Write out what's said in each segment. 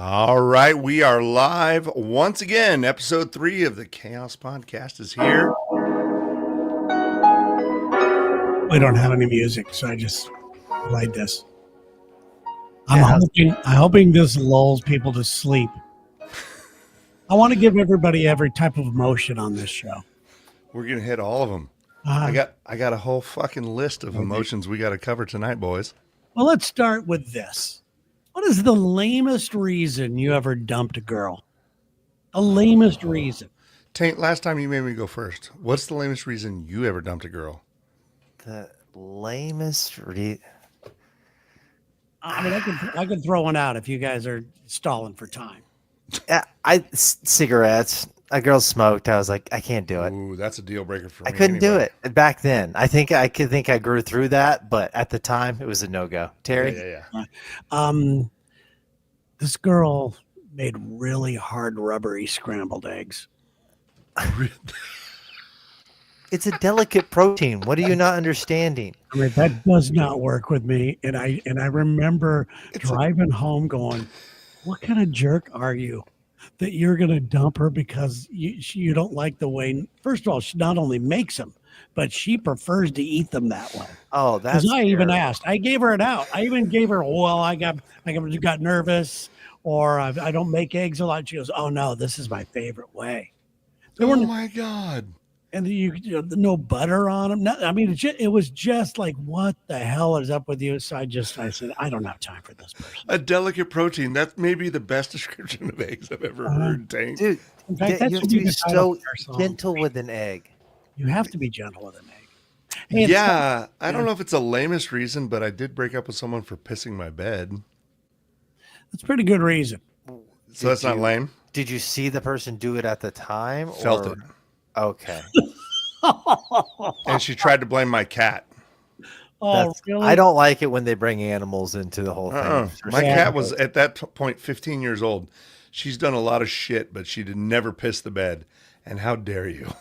All right, we are live once again. Episode 3 of the KAOS podcast is here. We don't have any music, so I just played this. I'm Yeah. hoping this lulls people to sleep. I want to give everybody every type of emotion on this show. We're gonna hit all of them. Uh, I got a whole fucking list of emotions we got to cover tonight, boys. well, let's start with this. What is the lamest reason you ever dumped a girl? The lamest reason. Taint, last time you made me go first. What's the lamest reason you ever dumped a girl? The lamest I mean, I can throw one out if you guys are stalling for time. cigarettes. A girl smoked. I was like, I can't do it. Ooh, that's a deal breaker for me. I couldn't do anyway. it back then. I think I grew through that, but at the time it was a no-go. Terry? Yeah. This girl made really hard, rubbery scrambled eggs. It's a delicate protein. What are you not understanding? I mean, that does not work with me. And I remember driving home going, what kind of jerk are you that you're going to dump her because you don't like the way, first of all, she not only makes them, but she prefers to eat them that way. Oh, that's Because I even terrible. asked, I gave her it out. I even gave her, well, I got nervous or I don't make eggs a lot. She goes, oh no, this is my favorite way. There Oh weren't- my God. and you know, no butter on them. No, I mean, it was just like, what the hell is up with you? So I said, I don't have time for this person. A delicate protein. That may be the best description of eggs I've ever heard, Taint. Dude, In fact, you that have should to be be the title so of our song. gentle with an egg. You have to be gentle with an egg. Hey, Yeah, I don't know if it's a lamest reason, but I did break up with someone for pissing my bed. that's a pretty good reason. So that's not lame. Did you see the person do it at the time? Felt or? it. Okay. And she tried to blame my cat. Oh, really? I don't like it when they bring animals into the whole thing. My Yeah. cat was at that point 15 years old. She's done a lot of shit, but she did never piss the bed. And how dare you?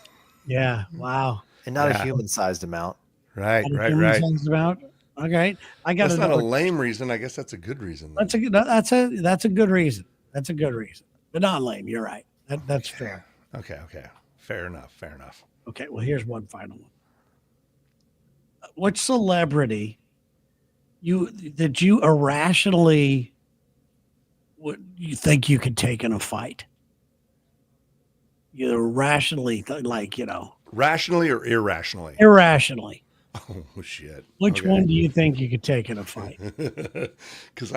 Yeah. Wow. And not Yeah. a human-sized amount. Right. About. Okay. I got That's not a another. lame reason. I guess that's a good reason. though. That's a good reason. That's a good reason. But not lame. You're right. That's fair. Okay. Fair enough. Okay. Well, here's one final one. Which celebrity you irrationally you think you could take in a fight? You irrationally Rationally or irrationally? irrationally. Oh, shit. Which one do you think you could take in a fight? Because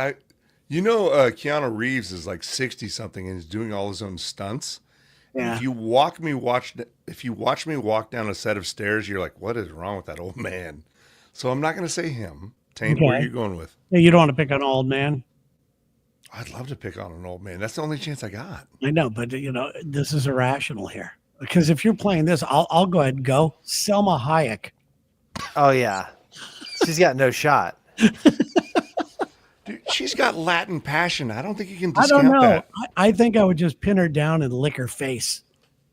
Keanu Reeves is like 60 something and he's doing all his own stunts. Yeah. If you watch me walk down a set of stairs, you're like, what is wrong with that old man? So I'm not going to say him. Taint, where are Okay. you going with? Yeah, you don't want to pick on an old man. I'd love to pick on an old man. That's the only chance I got. I know, but this is irrational here. Because if you're playing this, I'll go ahead and go. Selma Hayek. Oh, yeah. She's got no shot. Dude, she's got Latin passion. I don't think you can I don't discount know. that. I think I would just pin her down and lick her face.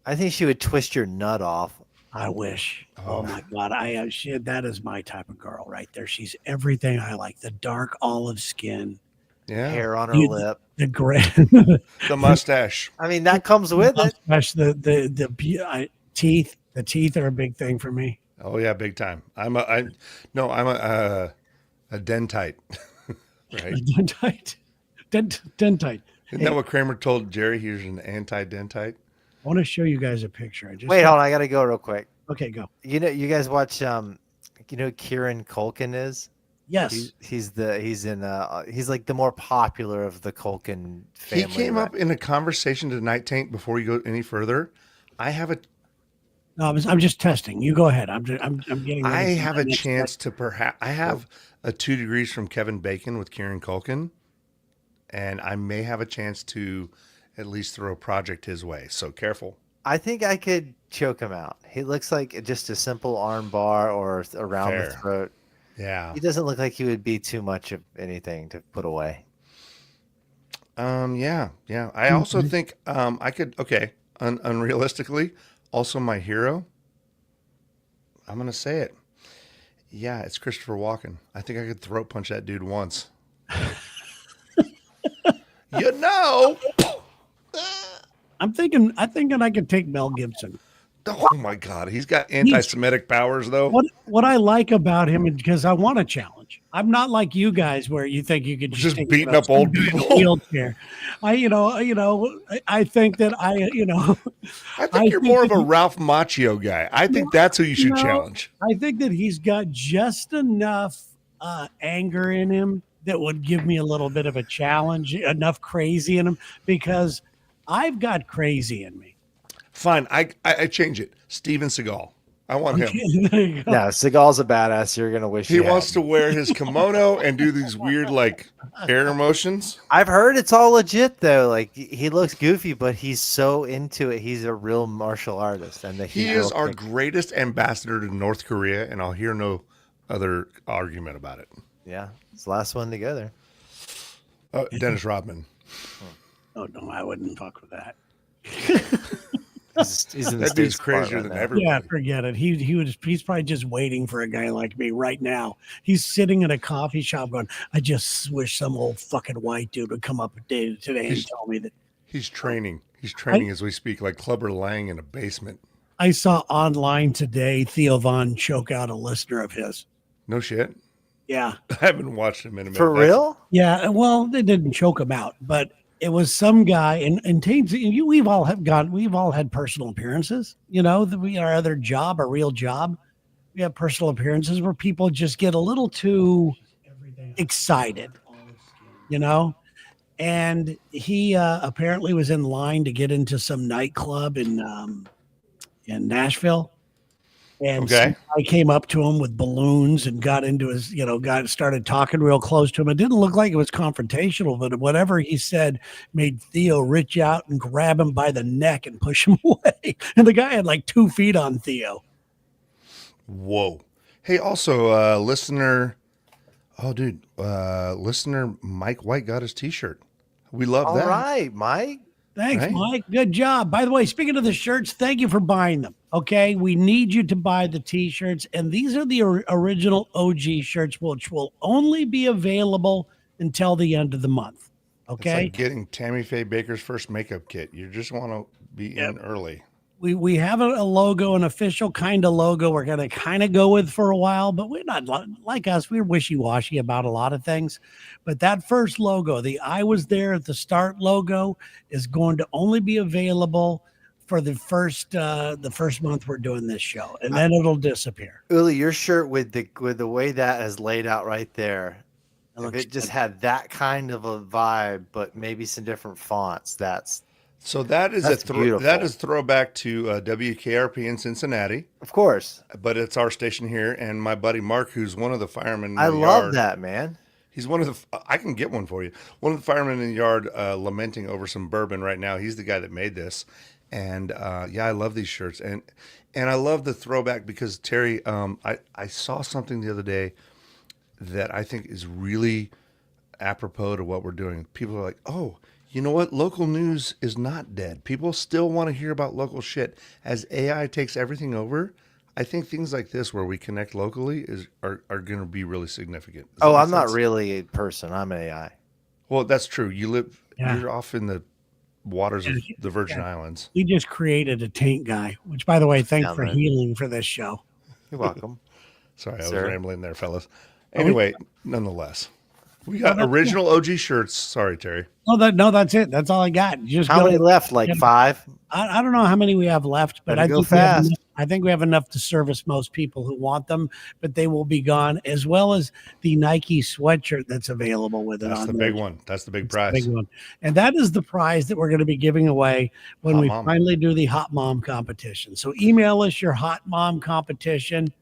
I think she would twist your nut off. I wish. Oh my God. That is my type of girl right there. She's everything I like. The dark olive skin, Yeah. Hair on her You- lip. the gray, The mustache. I mean, that comes with it. the teeth. The teeth are a big thing for me. Oh yeah, big time. I'm a dentite. Right. Dentite. Dentite. Isn't that what Kramer told Jerry? He's an anti-dentite. I want to show you guys a picture. Wait, hold on. I got to go real quick. Okay, go. You guys watch, Kieran Culkin is? Yes. He's like the more popular of the Culkin family. He came right? up in a conversation tonight, Taint, before you go any further. I have a No, I'm just testing. You go ahead. I'm getting. I ready for have my a next chance to perhaps I have a 2 degrees from Kevin Bacon with Kieran Culkin, and I may have a chance to at least throw a project his way. So careful. I think I could choke him out. He looks like just a simple arm bar or around the Fair. throat. Yeah. He doesn't look like he would be too much of anything to put away. Yeah. I also think I could unrealistically, also my hero. I'm gonna say it. Yeah, it's Christopher Walken. I think I could throat punch that dude once. You know. I'm thinking I could take Mel Gibson. Oh my God, he's got anti-Semitic powers though. What I like about him is because I want a challenge. I'm not like you guys where you think you could just Just take beating some up old guy in a people. wheelchair. I think that I I think you're think more that of a Ralph Macchio guy. I think that's who you should challenge. I think that he's got just enough anger in him that would give me a little bit of a challenge, enough crazy in him because I've got crazy in me. Fine, I change it. Steven Seagal. I want him. Okay, there you go. Yeah, Seagal's a badass. You're gonna wish He you wants had. to wear his kimono and do these weird like air motions. I've heard it's all legit though. Like he looks goofy, but he's so into it. He's a real martial artist, and He is our greatest ambassador to North Korea, and I'll hear no other argument about it. Yeah, it's the last one to go there. Dennis Rodman. Oh no, I wouldn't fuck with that. He's in the That dude's States part crazier right than now. everybody. Yeah, forget it. He's probably just waiting for a guy like me right now. He's sitting in a coffee shop going, I just wish some old fucking white dude would come up today and tell me that. He's training. He's training as we speak, like Clubber Lang in a basement. I saw online today Theo Von choke out a listener of his. No shit. Yeah. I haven't watched him in a minute. For real? Yeah. Well, they didn't choke him out, but it was some guy and Tames, we've all had personal appearances, our other job, our real job. We have personal appearances where people just get a little too excited, and he apparently was in line to get into some nightclub in Nashville. And Okay. I came up to him with balloons and got into his, started talking real close to him. It didn't look like it was confrontational, but whatever he said made Theo reach out and grab him by the neck and push him away. And the guy had like 2 feet on Theo. Whoa. Hey, also, listener. Oh, dude. Listener Mike White got his T-shirt. We love All that. right, Mike. Thanks, Right. Mike. Good job. By the way, speaking of the shirts, thank you for buying them. Okay. We need you to buy the t-shirts. And these are the original OG shirts, which will only be available until the end of the month. It's Okay. like getting Tammy Faye Baker's first makeup kit. You just want to be in early. We have a logo, an official kind of logo we're going to kind of go with for a while, but we're not like us. We're wishy-washy about a lot of things. But that first logo, the I was there at the start logo, is going to only be available for the first month we're doing this show, and then it'll disappear. Uli, your shirt with the way that is laid out right there. If it just had that kind of a vibe, but maybe some different fonts, So that is That's beautiful. that is throwback to WKRP in Cincinnati, of course. but it's our station here. And my buddy Mark, who's one of the firemen in I the love yard, that, man. he's one of the. I can get one for you. One of the firemen in the yard lamenting over some bourbon right now. He's the guy that made this, and yeah, I love these shirts, and I love the throwback because Terry, I saw something the other day that I think is really apropos to what we're doing. People are like, oh. You know what? Local news is not dead. People still want to hear about local shit. As AI takes everything over, I think things like this where we connect locally are going to be really significant. Does that Oh, make I'm not sense? really a person. I'm AI. Well, that's true. Yeah. You're off in the waters of the Virgin Islands. We just created a taint guy, which, by the way, thanks Yeah, for right. healing for this show. You're welcome. Sorry, I was Sir. rambling there, fellas. Anyway, nonetheless, we got original OG shirts. Sorry, Terry. No, that's it. That's all I got. Just How go- many left? Like 5? I don't know how many we have left, but Better go think we have fast. enough- I think we have enough to service most people who want them, but they will be gone, as well as the Nike sweatshirt that's available with it. That's on the there. big one. That's the big It's the prize. big one. And that is the prize that we're going to be giving away when Hot we Mom. finally do the Hot Mom competition. So email us your Hot Mom competition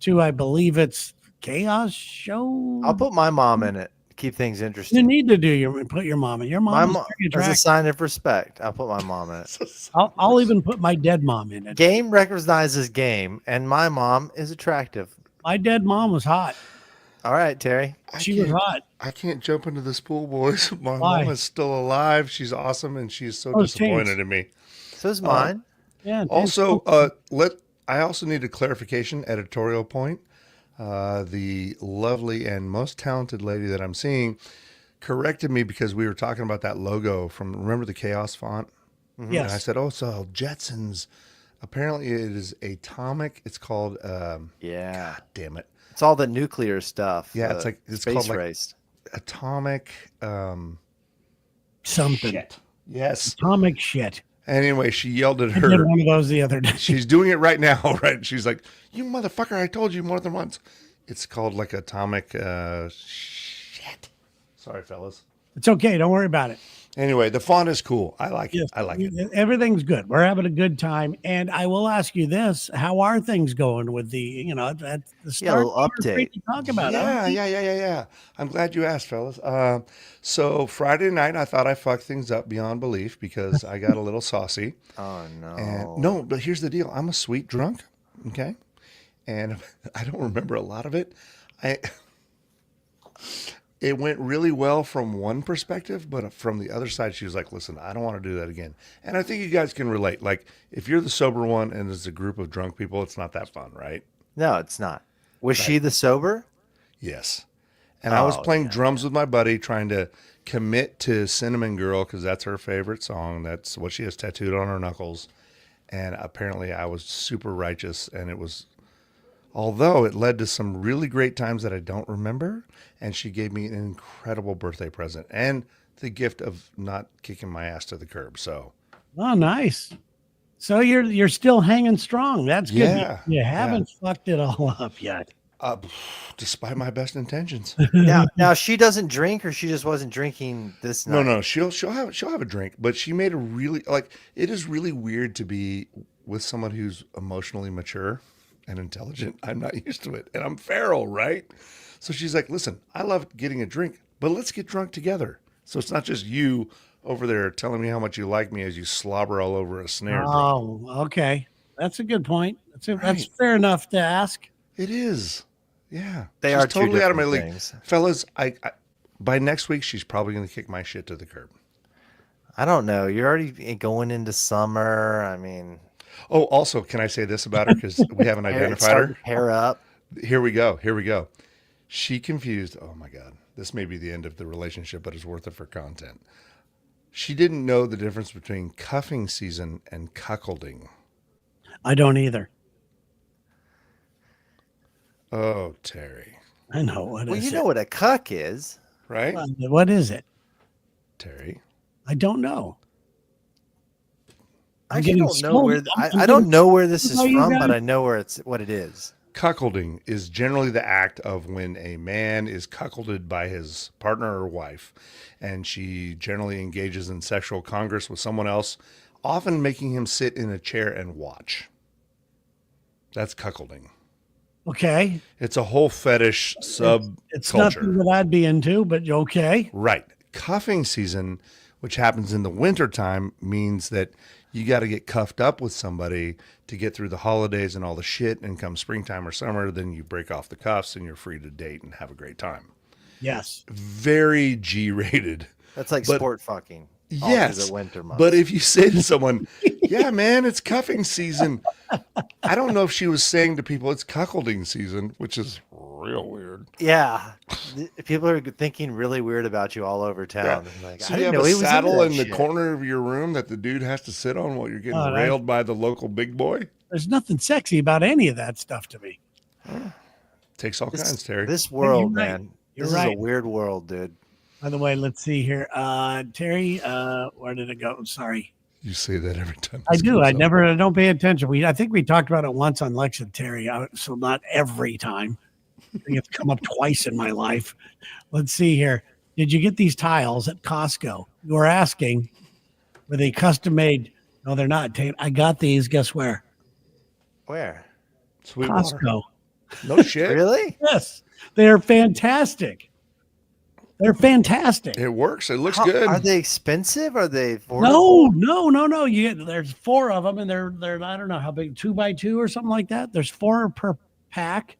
to, I believe it's KAOS Show. I'll put my mom in it. Keep things You interesting. need to put your mom in. Your My mom is mom, very as a attractive. sign of respect, I'll put my mom in it. I'll even put my dead mom in it. Game recognizes game, and my mom is attractive. My dead mom was hot. All right, Terry. She was hot. I can't jump into this pool, boys. My Why? mom is still alive. She's awesome, and she's so Oh, disappointed thanks. in me. So's mine. Yeah. Also, I also need a clarification editorial point. The lovely and most talented lady that I'm seeing corrected me because we were talking about that logo from, remember the KAOS font? And I Yes. said, oh, so Jetsons. Apparently it is atomic. It's called, Yeah. God damn it. It's all the nuclear stuff. Yeah, the it's space called like race. atomic, Something. shit. Yes. Atomic shit. Anyway, she yelled at I did her. one of those the other day. She's doing it right now, right? She's like, you motherfucker, I told you more than once. It's called like atomic, shit. Sorry, fellas. It's okay. Don't worry about it. Anyway, the font is cool. I like Yes, it. I like it. Everything's good. We're having a good time. And I will ask you this: how are things going with the, at the Yeah, a start? little you were afraid update. to talk about Yeah, it. yeah. I'm glad you asked, fellas. So Friday night, I thought I fucked things up beyond belief because I got a little saucy. Oh And no. no, but here's the deal: I'm a sweet drunk, okay, and I don't remember a lot of it. It went really well from one perspective, but from the other side, she was like, "Listen, I don't want to do that again." And I think you guys can relate. Like, if you're the sober one and there's a group of drunk people, it's not that fun, right? No, it's not. Was she the sober? Yes. And I was Oh, playing yeah, drums with my buddy, trying to commit to Cinnamon Girl because that's her favorite song. That's what she has tattooed on her knuckles. And apparently, I was super righteous, and it was. Although it led to some really great times that I don't remember, and she gave me an incredible birthday present and the gift of not kicking my ass to the curb. So Oh, nice. So you're still hanging strong. That's good. Yeah, You haven't fucked it all up yet. uh, despite my best intentions, Now she doesn't drink, or she just wasn't drinking this night. no, she'll have a drink, but she made a really like it is really weird to be with someone who's emotionally mature and intelligent. I'm not used to it, and I'm feral, right? So she's like, "Listen, I love getting a drink, but let's get drunk together." So it's not just you over there telling me how much you like me as you slobber all over a snare drum. Oh, okay. That's a good point. That's Right. fair enough to ask. It is, yeah. They She's are two totally out of my different league, things. fellas. I by next week she's probably going to kick my shit to the curb. I don't know. You're already going into summer. I mean, Oh, also, can I say this about her because we haven't it's identified starting her? to pair up. Here we go. Here we go. She confused. Oh my God. This may be the end of the relationship, but it's worth it for content. She didn't know the difference between cuffing season and cuckolding. I don't either. Oh, Terry. I know what Well, is you it. know what a cuck is. Right? What is it? Terry. I don't know. I I'm getting don't know where scolded. I don't know where this is How you from, but guys- I know what it is. Cuckolding is generally the act of when a man is cuckolded by his partner or wife, and she generally engages in sexual congress with someone else, often making him sit in a chair and watch. That's cuckolding. Okay. It's a whole fetish sub It's culture. nothing that I'd be into, but okay. Right. Cuffing season, which happens in the wintertime, means that you got to get cuffed up with somebody to get through the holidays and all the shit. And come springtime or summer, then you break off the cuffs and you're free to date and have a great time. Yes. Very G rated. That's like But- sport fucking. all through Yes. the winter months. But if you say to someone, yeah, man, it's cuffing season, I don't know if she was saying to people it's cuckolding season, which is real weird. yeah, people are thinking really weird about you all over town. Like, So I you didn't have know a he was into saddle that in the shit. corner of your room that the dude has to sit on while you're getting Oh, railed by the local big boy. There's nothing sexy about any of that stuff to me. Takes all kinds, Terry. This world, right. man. You're This is right. a weird world, dude. By the way, let's see here. Terry, where did it go? Sorry. You say that every time. I this do. comes I up. never. I don't pay attention. I think we talked about it once on Lex and Terry, so not every time. I think it's come up twice in my life. Let's see here. Did you get these tiles at Costco? You were asking, were they custom made? No, they're not. I got these. Guess where? Where? Sweetwater. Costco. No shit. Really? Yes, they're fantastic. They're fantastic. It works. It looks How- good. Are they expensive? Are they affordable? No. There's 4 of them, and they're I don't know how big, 2x2 or something like that. There's 4 per pack.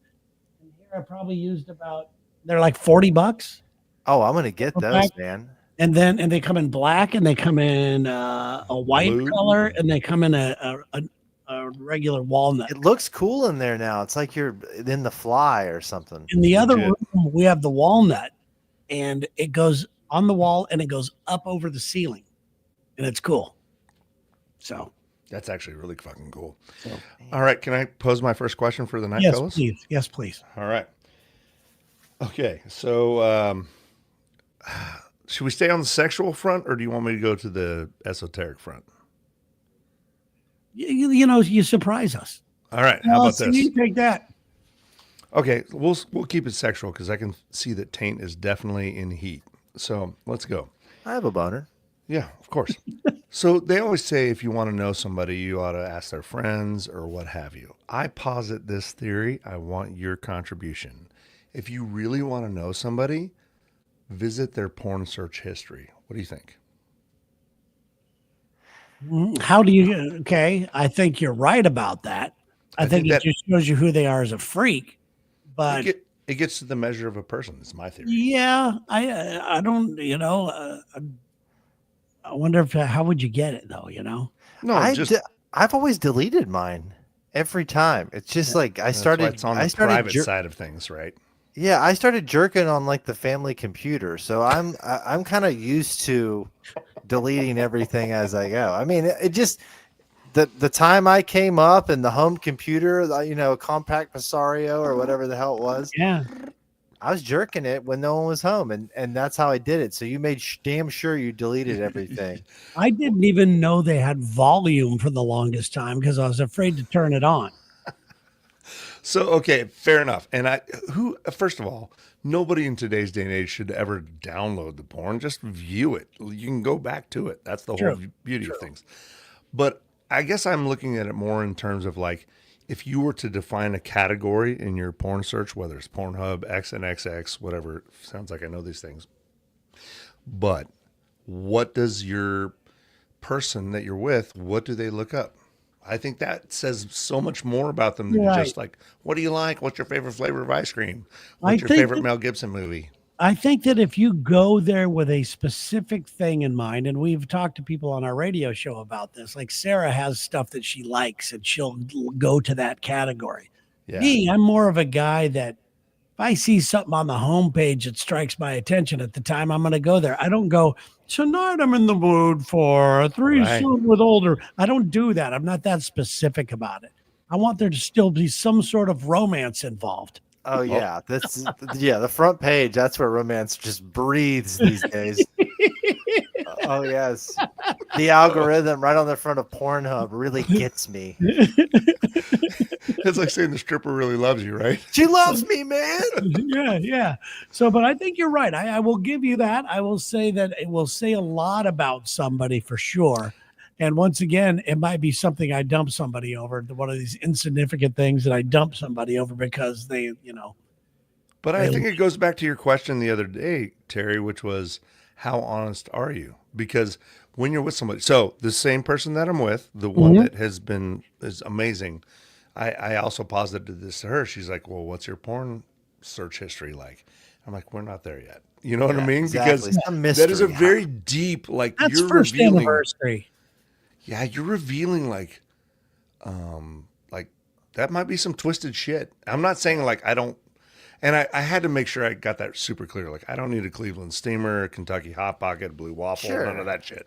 And here I probably used about. They're like $40, Oh, I'm gonna get Okay. those, man. and they come in black, and they come in a white Blue. color, and they come in a regular walnut. It looks cool in there now. It's like you're in the fly or something. In the other Legit. room, we have the walnut, and it goes on the wall and it goes up over the ceiling, and it's cool. So That's actually really fucking cool. So, All right, can I pose my first question for the night, yes, fellas? please. Yes, please. All right. Okay, so should we stay on the sexual front, or do you want me to go to the esoteric front? You surprise us. All right, how about So this? you take that. Okay, we'll keep it sexual because I can see that taint is definitely in heat. So let's go. I have a boner. Yeah, of course. So they always say if you want to know somebody, you ought to ask their friends or what have you. I posit this theory. I want your contribution. If you really want to know somebody, visit their porn search history. What do you think? How do you? Okay, I think you're right about that. I think it that just shows you who they are as a freak. But it gets to the measure of a person. It's my theory. yeah, I don't. I wonder if how would you get it though? No, I've always deleted mine every time. It's just like I that's why started. it's on I the started private side of things, right? Yeah, I started jerking on like the family computer, so I'm kind of used to deleting everything as I go. I mean, it just the time I came up and the home computer, compact Passario or whatever the hell it was. Yeah. I was jerking it when no one was home, and that's how I did it. So you made damn sure you deleted everything. I didn't even know they had volume for the longest time because I was afraid to turn it on. So, okay, fair enough. And first of all, nobody in today's day and age should ever download the porn. Just view it. You can go back to it. That's the whole beauty of things. But I guess I'm looking at it more in terms of like, if you were to define a category in your porn search, whether it's Pornhub, XNXX, whatever, sounds like I know these things. But what does your person that you're with, what do they look up? I think that says so much more about them than just like, what do you like? What's your favorite flavor of ice cream? What's your favorite Mel Gibson movie? I think that if you go there with a specific thing in mind, and we've talked to people on our radio show about this, like Sarah has stuff that she likes and she'll go to that category. Yeah. Me, I'm more of a guy that if I see something on the homepage that strikes my attention at the time, I'm going to go there. I don't go, tonight I'm in the mood for a threesome with older. I don't do that. I'm not that specific about it. I want there to still be some sort of romance involved. Oh yeah, the front page. That's where romance just breathes these days. Oh yes, the algorithm right on the front of Pornhub really gets me. It's like saying the stripper really loves you, right? She loves me, man. Yeah. So, but I think you're right. I will give you that. I will say that it will say a lot about somebody for sure. And once again, it might be something I dump somebody over, one of these insignificant things that I dump somebody over because they. But I think it goes back to your question the other day, Terry, which was, how honest are you? Because when you're with somebody, so the same person that I'm with, the one that is amazing, I also posited this to her. She's like, well, what's your porn search history like? I'm like, we're not there yet. You know what I mean? Exactly. Because that is a very deep, like, that's you're first revealing. Anniversary. Yeah, you're revealing like that might be some twisted shit. I'm not saying like I don't, and I had to make sure I got that super clear. Like I don't need a Cleveland Steamer, a Kentucky Hot Pocket, Blue Waffle, none of that shit.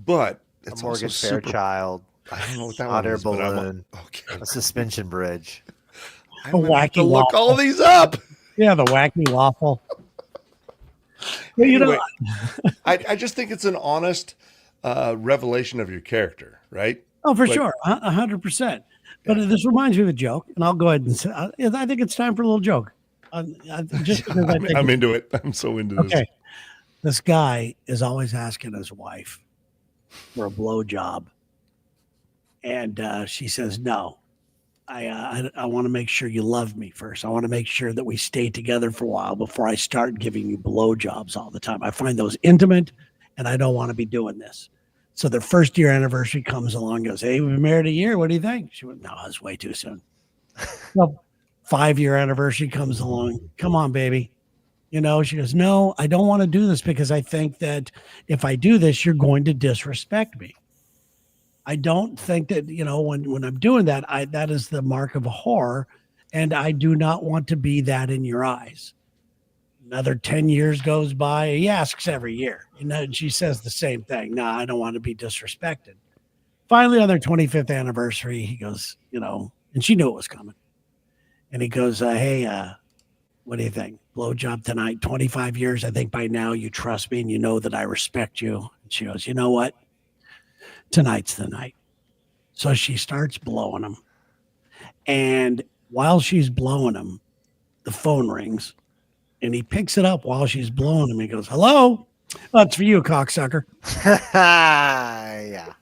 But it's a Morgan also super, Fairchild. I don't know what that hot air one is, balloon. Okay. A suspension bridge. I'm gonna have to look all these up. Yeah, the wacky waffle. Well, anyway, I just think it's an honest revelation of your character, right? Oh, for sure, 100%. But this reminds me of a joke, and I'll go ahead and say, I think it's time for a little joke. I'm into it. I'm so into this. Okay, this guy is always asking his wife for a blowjob, and she says, "No, I want to make sure you love me first. I want to make sure that we stay together for a while before I start giving you blowjobs all the time. I find those intimate, and I don't want to be doing this." So their first year anniversary comes along, goes, "Hey, we've been married a year. What do you think?" She went, "No, it's way too soon." Well, 5-year anniversary comes along. "Come on, baby." She goes, "No, I don't want to do this because I think that if I do this, you're going to disrespect me. I don't think that, when I'm doing that, that is the mark of a whore, and I do not want to be that in your eyes." Another 10 years goes by. He asks every year. And she says the same thing. No, I don't want to be disrespected. Finally, on their 25th anniversary, he goes, and she knew it was coming. And he goes, hey, what do you think? Blowjob tonight, 25 years. I think by now you trust me and you know that I respect you. And she goes, you know what? Tonight's the night. So she starts blowing him. And while she's blowing him, the phone rings. And he picks it up while she's blowing him. He goes, hello? That's for you, cocksucker. Yeah.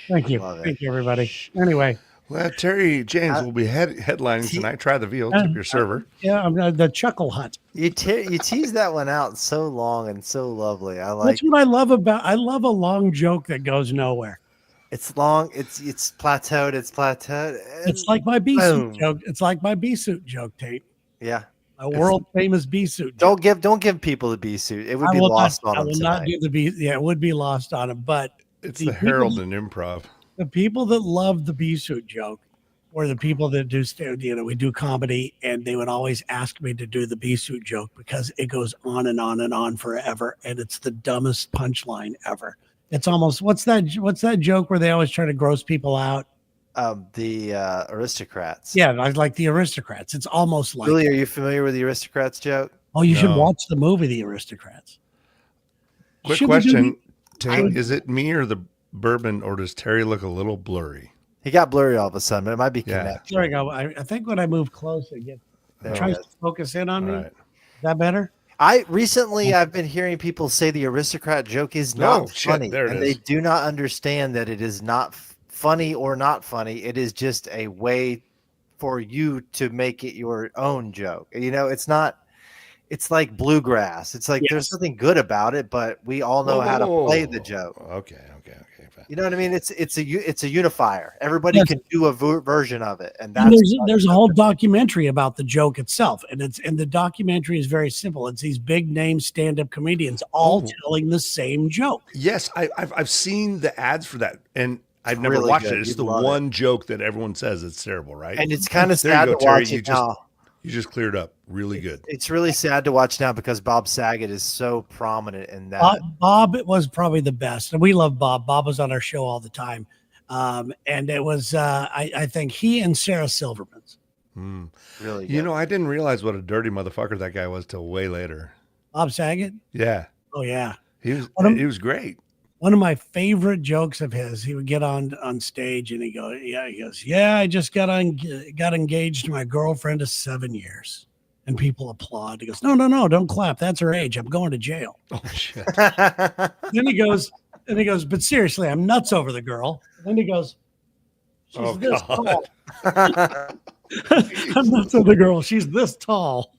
Thank you. Thank you, everybody. Anyway. Well, Terry James will be headlining tonight. Try the veal, tip your server. Yeah, I'm the Chuckle Hut. You tease that one out so long and so lovely. That's what I love about. I love a long joke that goes nowhere. It's long. It's plateaued. It's plateaued. It's like my bee suit joke. It's like my bee suit joke, Tate. Yeah, a world famous bee suit. Joke. Don't give people the bee suit. It would be lost on them. I will not do the bee. Yeah, it would be lost on them. But it's the Herald and Improv. The people that love the bee suit joke, or the people that do, we do comedy, and they would always ask me to do the bee suit joke because it goes on and on and on forever, and it's the dumbest punchline ever. It's almost what's that joke where they always try to gross people out? The Aristocrats. Yeah, like the Aristocrats. It's almost like. Really, are you familiar with the Aristocrats joke? Oh, you should watch the movie The Aristocrats. Quick question, Tate, is it me or the bourbon, or does Terry look a little blurry? He got blurry all of a sudden, but it might be connected. There we go. I think when I move close, it tries to focus in on me. Is that better? I've been hearing people say the Aristocrat joke is not funny, and they do not understand that it is not funny or not funny. It is just a way for you to make it your own joke. It's not. It's like bluegrass. It's like there's something good about it, but we all know how to play the joke. Okay. You know what I mean? It's a unifier. Everybody can do a version of it, and there's a whole documentary about the joke itself, and the documentary is very simple. It's these big name stand-up comedians all telling the same joke. Yes, I've seen the ads for that, and I've never watched it. It's the one joke that everyone says it's terrible, right? And it's kind of sad to watch it now. You just cleared up really good. It's really sad to watch now because Bob Saget is so prominent in that. Bob was probably the best. And we love Bob. Bob was on our show all the time. And it was, I think he and Sarah Silverman's. Really good. I didn't realize what a dirty motherfucker that guy was till way later. Bob Saget? Yeah. Oh, yeah. He was great. One of my favorite jokes of his, he would get on stage and he goes, I just got engaged to my girlfriend of 7 years. And people applaud. He goes, no, don't clap. That's her age. I'm going to jail. Oh, shit. Then he goes, but seriously, I'm nuts over the girl. And then he goes, she's this tall. I'm nuts over the girl. She's this tall.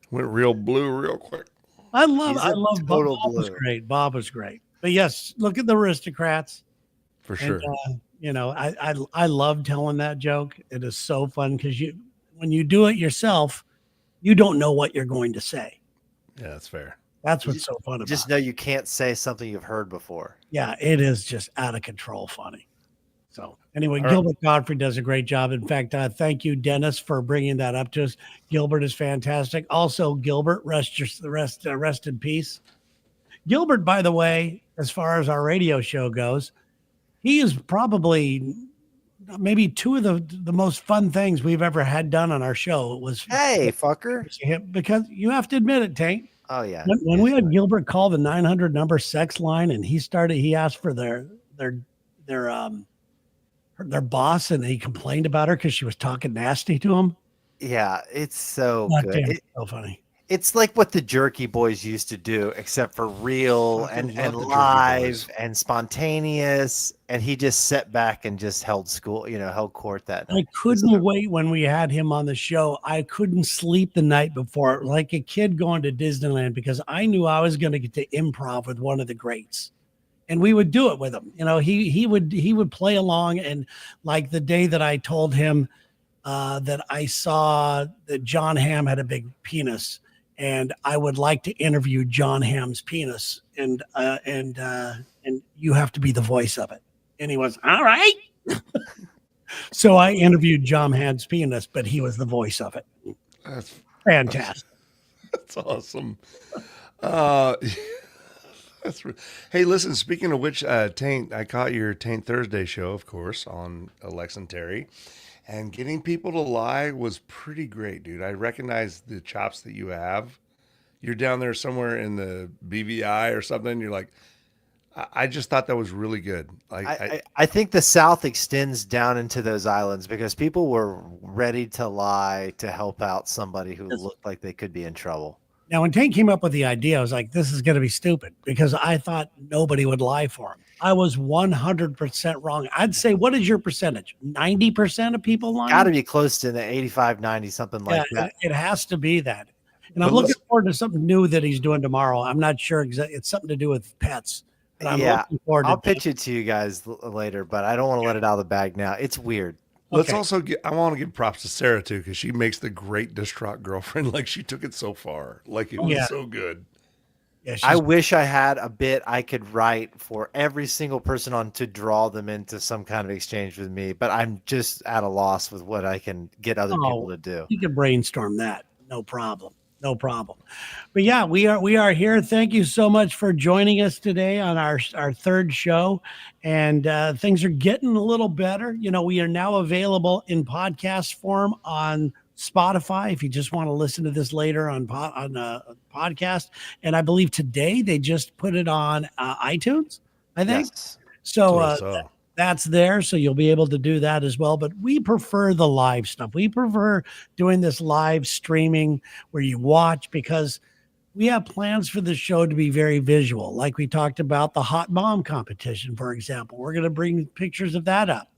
Went real blue real quick. I love Bob. Bob was great. Bob was great. But yes, look at the Aristocrats. For sure. And, I love telling that joke. It is so fun because when you do it yourself, you don't know what you're going to say. Yeah, that's fair. That's what's so fun about it. Just know you can't say something you've heard before. Yeah, it is just out of control funny. So anyway, Gilbert Godfrey does a great job. In fact, thank you, Dennis, for bringing that up to us. Gilbert is fantastic. Also, Gilbert, rest in peace. Gilbert, by the way, as far as our radio show goes, he is probably maybe two of the most fun things we've ever had done on our show. It was fucker, because you have to admit it, Tank. Oh yeah. When we had Gilbert call the 900 number sex line, and he asked for their boss, and he complained about her because she was talking nasty to him. Yeah, it's so good. It's so funny. It's like what the Jerky Boys used to do, except for real and live and spontaneous. And he just sat back and just held court that night. I couldn't wait when we had him on the show. I couldn't sleep the night before, like a kid going to Disneyland, because I knew I was going to get to improv with one of the greats. And we would do it with him. He would play along. And like the day that I told him that I saw that John Hamm had a big penis, and I would like to interview John Hamm's penis, and you have to be the voice of it. And he was, all right. So I interviewed John Hans Penis, but he was the voice of it. That's Fantastic. that's awesome. Uh, hey, listen. Speaking of which, Taint, I caught your Taint Thursday show, of course, on Alex and Terry, and getting people to lie was pretty great, dude. I recognize the chops that you have. You're down there somewhere in the BVI or something. You're like, I just thought that was really good. I think the South extends down into those islands because people were ready to lie to help out somebody who looked like they could be in trouble. Now, when Tank came up with the idea, I was like, this is going to be stupid because I thought nobody would lie for him. I was 100% wrong. I'd say, what is your percentage? 90% of people lying? Got to be close to the 85, 90, something like that. It has to be that. And I'm looking forward to something new that he's doing tomorrow. I'm not sure exactly. It's something to do with pets. But I'm looking forward to I'll pitch it to you guys later, but I don't want to let it out of the bag now. It's weird. Let's also I want to give props to Sarah too, because she makes the great distraught girlfriend. Like she took it so far. Like it was so good. Yeah, I wish I had a bit I could write for every single person on to draw them into some kind of exchange with me, but I'm just at a loss with what I can get other people to do. You can brainstorm that. No problem. No problem. But yeah, we are here. Thank you so much for joining us today on our third show. And things are getting a little better. You know, we are now available in podcast form on Spotify if you just want to listen to this later on podcast. And I believe today they just put it on iTunes, I think. Yes. So that's there. So you'll be able to do that as well. But we prefer the live stuff. We prefer doing this live streaming where you watch because we have plans for the show to be very visual. Like we talked about the hot bomb competition, for example. We're going to bring pictures of that up.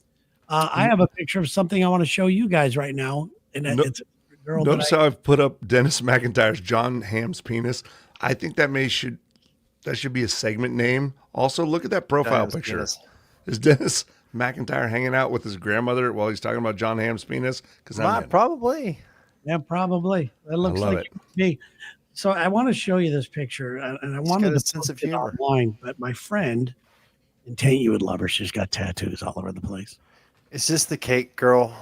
I have a picture of something I want to show you guys right now. And it's a girl. Notice how I've put up Dennis McIntyre's John Ham's penis. I think that should be a segment name. Also, look at that profile picture. Penis. Is Dennis McIntyre hanging out with his grandmother while he's talking about John Ham's penis? Because probably. Yeah, probably. That looks like it. Me. So I want to show you this picture, and I wanted to sense of humor online, but my friend, and Tate, you would love her. She's got tattoos all over the place. Is this the cake girl?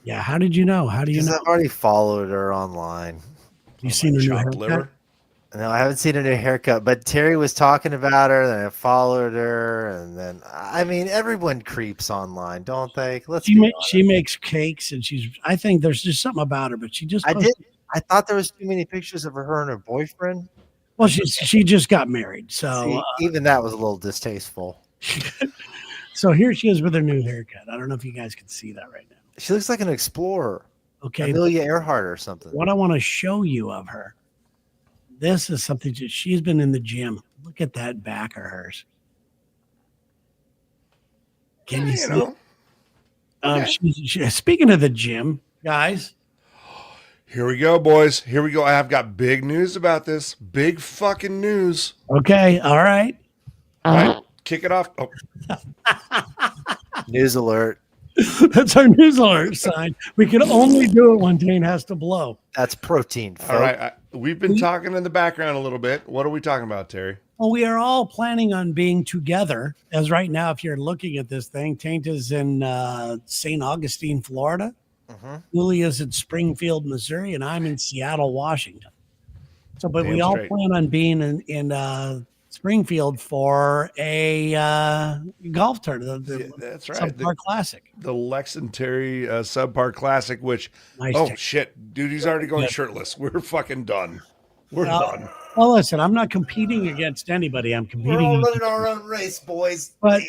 Yeah. How did you know? How do you know? I've already followed her online. You seen her new chopped haircut? liver? No, I haven't seen a new haircut, but Terry was talking about her, then I followed her, and then I mean everyone creeps online, don't they? She makes cakes, and I think there's just something about her, but she just I thought there was too many pictures of her and her boyfriend. Well, she just got married, so even that was a little distasteful. So here she is with her new haircut. I don't know if you guys can see that right now. She looks like an explorer. Okay, Amelia Earhart or something. What I want to show you of her. This is something she's been in the gym. Look at that back of hers. Can you see it? Speaking of the gym, guys. Here we go, boys. Here we go. I have got big news about this. Big fucking news. Okay. All right. All right. Kick it off. Oh. News alert. That's our news alert sign. We can only do it when Dane has to blow. That's protein. Folks. All right. We've been talking in the background a little bit. What are we talking about, Terry? Well, we are all planning on being together. As right now, if you're looking at this thing, Taint is in St. Augustine, Florida. Julia's in Springfield, Missouri, and I'm in Seattle, Washington. So, but we all plan on being in Springfield for a golf tournament. That's right. Subpar Classic. The Lex and Terry Subpar Classic, which, shit, dude, he's already going shirtless. We're fucking done. We're done. Well, listen, I'm not competing against anybody. I'm competing. We're all running our own race, boys. But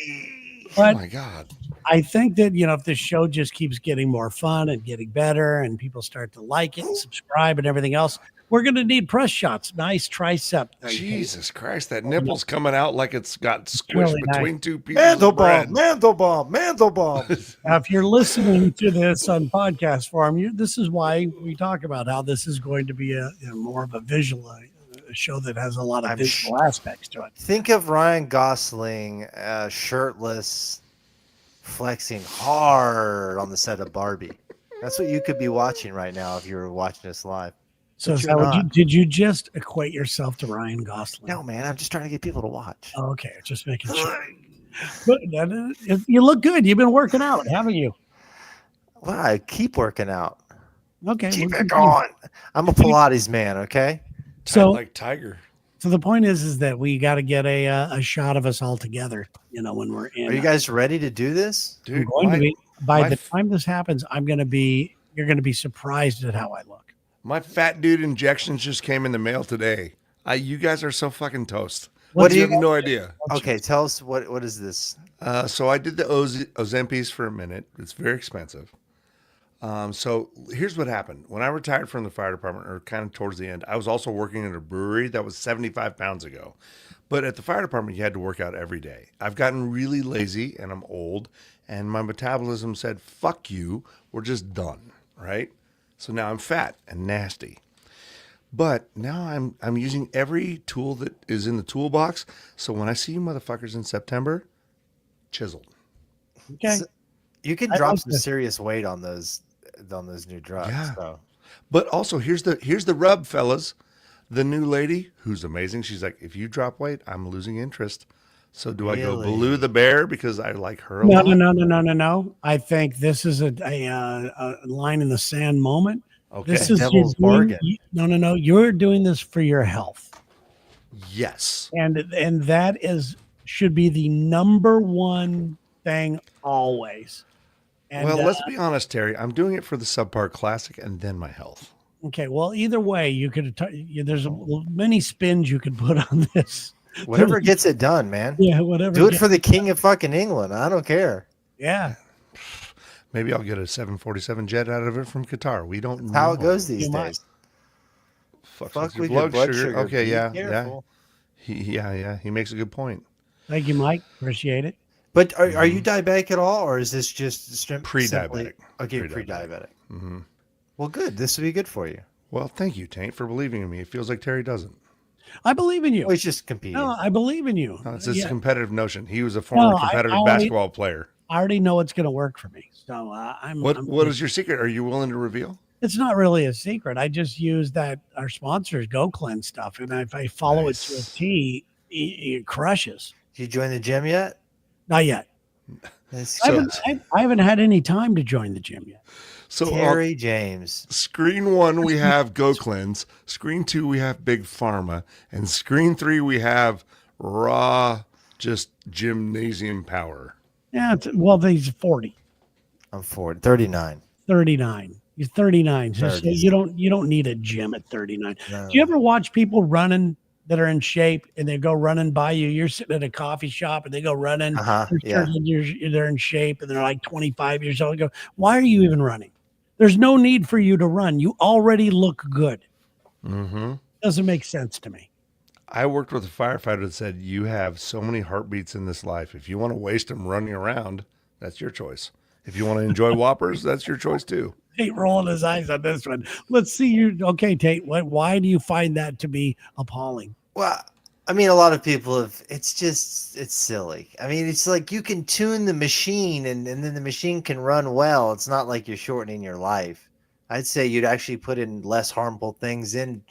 oh my God. I think that, if this show just keeps getting more fun and getting better and people start to like it and subscribe and everything else, we're going to need press shots. Nice tricep. Jesus Christ, that nipple's coming out like it's got squished between two pieces of bread. Mantle bomb. Now, if you're listening to this on podcast form, this is why we talk about how this is going to be a more of a visual a show that has a lot of visual aspects to it. Think of Ryan Gosling shirtless, flexing hard on the set of Barbie. That's what you could be watching right now if you were watching this live. So did you just equate yourself to Ryan Gosling? No, man. I'm just trying to get people to watch. Oh, okay. Just making sure. But you look good. You've been working out, haven't you? Well, I keep working out. Okay. Keep well, it going. I'm a Pilates man. Okay. Tight So, like tiger. so the point is that we got to get a shot of us all together. When we're Are in. you guys ready to do this? I'm Dude, going to be. By my the f- time this happens, I'm going to be. You're going to be surprised at how I look. my fat dude injections just came in the mail today. You guys are so fucking toast. What do You you- have no idea. Okay, tell us what is this? So I did the Ozempi's for a minute. It's very expensive. So here's what happened. When I retired from the fire department, or kind of towards the end, I was also working in a brewery that was 75 pounds ago. But at the fire department, you had to work out every day. I've gotten really lazy and I'm old, and my metabolism said, fuck you, we're just done, right? So now I'm fat and nasty. But now I'm using every tool that is in the toolbox. So when I see you motherfuckers in September, chiseled. Okay. So- You can I drop like some this. serious weight on those new drugs. Yeah. So. But also here's the rub, fellas. The new lady, who's amazing, she's like, if you drop weight, I'm losing interest. So do I go Really? Baloo the bear because I like her a No, lot? no. I think this is a line in the sand moment. Okay. This is Devil's you're doing- bargain. No. You're doing this for your health, Yes. and that should be the number one thing always. And Well, let's be honest, Terry. I'm doing it for the subpar classic and then my health. okay. Well, either way, you could. There's many spins you could put on this. Whatever gets it done, man. Yeah, whatever. Do it for the king of fucking England. I don't care. Yeah. Maybe I'll get a 747 jet out of it from Qatar. We don't know How it goes these You might. days. Fuck with your blood sugar. Okay, Be yeah, careful. yeah. He makes a good point. Thank you, Mike. Appreciate it. But are you diabetic at all, or is this just Pre-diabetic. Okay, Pre-diabetic. pre-diabetic. Well, good. This will be good for you. Well, thank you, Taint, for believing in me. It feels like Terry doesn't. I believe in you. Well, he's just competing. No, I believe in you. No, it's just Yeah, a competitive notion. He was a former No, I competitive already- basketball player. I already know it's going to work for me. So I'm. What is your secret? Are you willing to reveal? It's not really a secret. I just use that our sponsors Go Cleanse stuff, and if I follow it to a T, it crushes. Did you join the gym yet? Not yet. That's I haven't had any time to join the gym yet. So Terry James. screen 1 we have Go Cleanse, screen 2 we have Big Pharma, and screen 3 we have raw, just gymnasium power. Yeah. Well, he's 40, I'm 39. 39. He's 39. So 30. you don't need a gym at 39. No. Do you ever watch people running that are in shape and they go running by you? You're sitting at a coffee shop and they go running. Uh-huh, They're, yeah. they're in shape and they're like 25 years old. You go, why are you even running? There's no need for you to run. You already look good. Mm-hmm. Doesn't make sense to me. I worked with a firefighter that said, you have so many heartbeats in this life. If you want to waste them running around, that's your choice. If you want to enjoy Whoppers, that's your choice too. Tate rolling his eyes on this one. Let's see you. Okay, Tate, why do you find that to be appalling? Well, I mean, a lot of people have. It's silly. I mean, it's like you can tune the machine, and then the machine can run well. It's not like you're shortening your life. I'd say you'd actually put in less harmful things in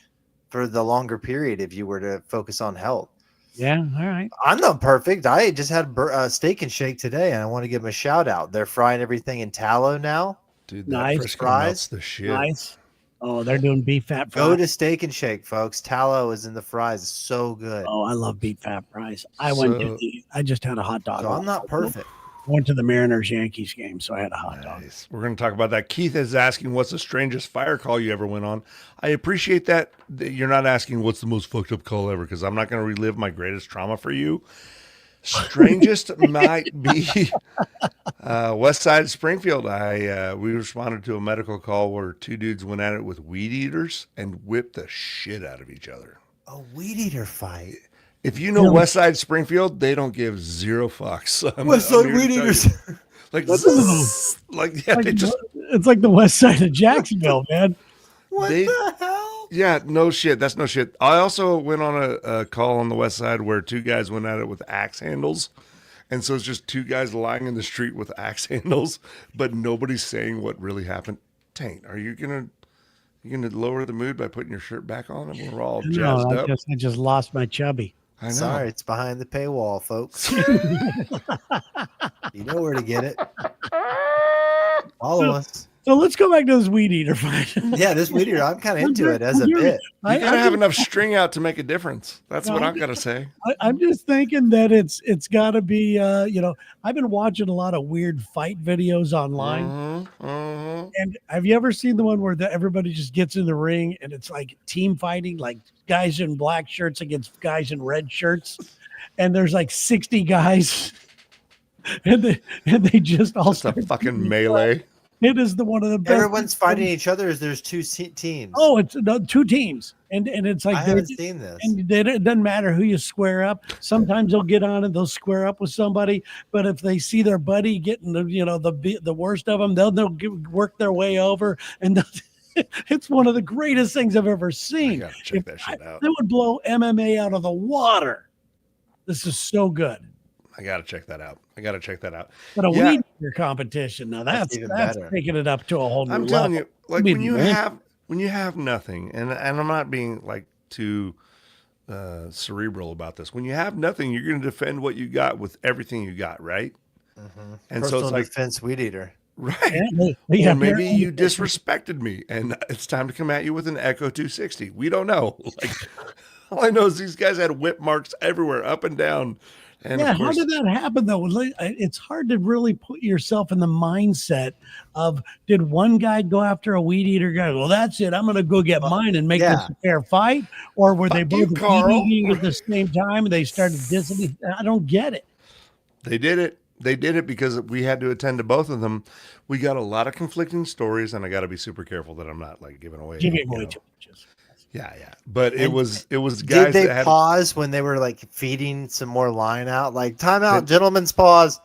for the longer period if you were to focus on health. Yeah, all right. I'm not perfect. I just had steak and shake today, and I want to give them a shout out. They're frying everything in tallow now. Dude, that Nice Frisco fries. melts the shit. Nice. Oh, they're doing beef fat Go fries. to Steak and Shake, folks. Tallow is in the fries. It's so good. Oh, I love beef fat fries. I just had a hot dog. So I'm not perfect. Went to the Mariners Yankees game, so I had a hot dog. Nice. We're going to talk about that. Keith is asking, what's the strangest fire call you ever went on? I appreciate that you're not asking what's the most fucked up call ever, because I'm not going to relive my greatest trauma for you. Strangest might be West Side of Springfield. We responded to a medical call where two dudes went at it with weed eaters and whipped the shit out of each other. A weed eater fight. If you know West Side Springfield, they don't give zero fucks. West Side here to weed tell eaters. you. Like, yeah, Like, they just it's like the west side of Jacksonville, man. What They- the hell? yeah, no shit. That's no shit. I also went on a call on the West Side where two guys went at it with axe handles. And so it's just two guys lying in the street with axe handles, but nobody's saying what really happened. Taint, are you gonna lower the mood by putting your shirt back on and we're all jazzed No, up? I just lost my chubby. I know. Sorry, it's behind the paywall, folks. You know where to get it. Follow us. So let's go back to this weed eater fight. Yeah, this weed eater, I'm kind of into it as a bit. You gotta have enough string out to make a difference. That's what I've got to say. I'm just thinking that it's got to be, I've been watching a lot of weird fight videos online. And have you ever seen the one where everybody just gets in the ring and it's like team fighting, like guys in black shirts against guys in red shirts, and there's like 60 guys, and they just all It's a fucking melee. It is one of the best. Everyone's fighting each other as there's two teams. Oh, it's two teams, and it's like I haven't seen this. And it doesn't matter who you square up. Sometimes they'll get on and they'll square up with somebody, but if they see their buddy getting the worst of them, they'll work their way over, and it's one of the greatest things I've ever seen. I gotta check that shit out. They would blow MMA out of the water. This is so good. I gotta check that out. But a weed eater competition, now that's even better. taking it up to a whole new I'm level. telling you, like Maybe, when you have nothing, and I'm not being like too cerebral about this. When you have nothing, you're going to defend what you got with everything you got, right? And Personal so it's like defense weed eater. right. Yeah, Or maybe you disrespected me, and it's time to come at you with an Echo 260. We don't know. Like all I know is these guys had whip marks everywhere, up and down. And yeah, of course, how did that happen though? It's hard to really put yourself in the mindset of, did one guy go after a weed eater guy? Well, that's it. I'm going to go get mine and make this a fair fight. Or were they both eating at the same time and they started dissing? I don't get it. They did it. They did it because we had to attend to both of them. We got a lot of conflicting stories, and I got to be super careful that I'm not like giving away. Too much. Yeah. But it was guys. Did they that had, pause when they were like feeding some more line out? Like time out, gentlemen's pause.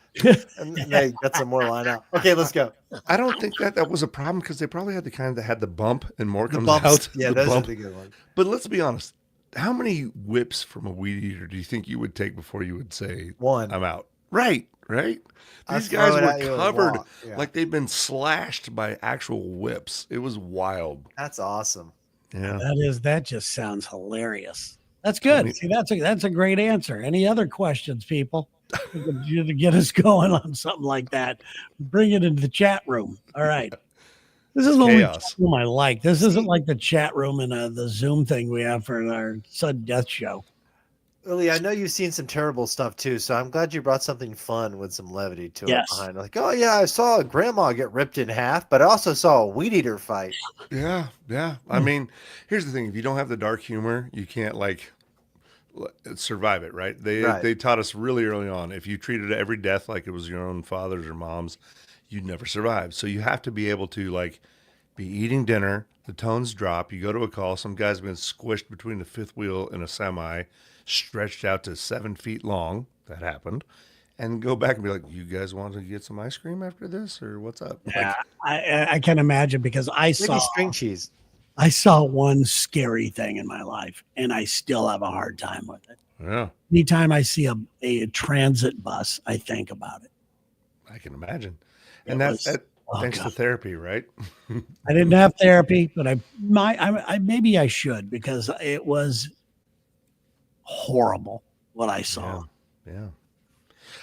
And they got some more line out. Okay, let's go. I don't think that was a problem because they probably had the kind that had the bump and more The comes bumps. out. Yeah, the those bump. are the good ones. But let's be honest. How many whips from a weed eater do you think you would take before you would say, One. I'm out? Right. I These guys throw it at you were and covered walk. Yeah. like they'd been slashed by actual whips. It was wild. That's awesome. Yeah. That just sounds hilarious. That's good. See, that's a great answer. Any other questions, people? To get us going on something like that, bring it into the chat room. All right. This is the only chat room I like. This isn't like the chat room and the Zoom thing we have for our sudden death show. Lily, I know you've seen some terrible stuff too, so I'm glad you brought something fun with some levity to it behind. Like, oh yeah, I saw a grandma get ripped in half, but I also saw a weed eater fight. Yeah. I mean, here's the thing: if you don't have the dark humor, you can't like survive it, right? They taught us really early on: if you treated every death like it was your own father's or mom's, you'd never survive. So you have to be able to like be eating dinner, the tones drop, you go to a call, some guy's been squished between the fifth wheel in a semi, stretched out to 7 feet long. That happened. And go back and be like, you guys want to get some ice cream after this, or what's up? Yeah, I can imagine because I saw string cheese. I saw one scary thing in my life, and I still have a hard time with it. Yeah. Anytime I see a transit bus, I think about it. I can imagine. And that's thanks to therapy, right? I didn't have therapy, but I maybe I should, because it was horrible what I saw. Yeah.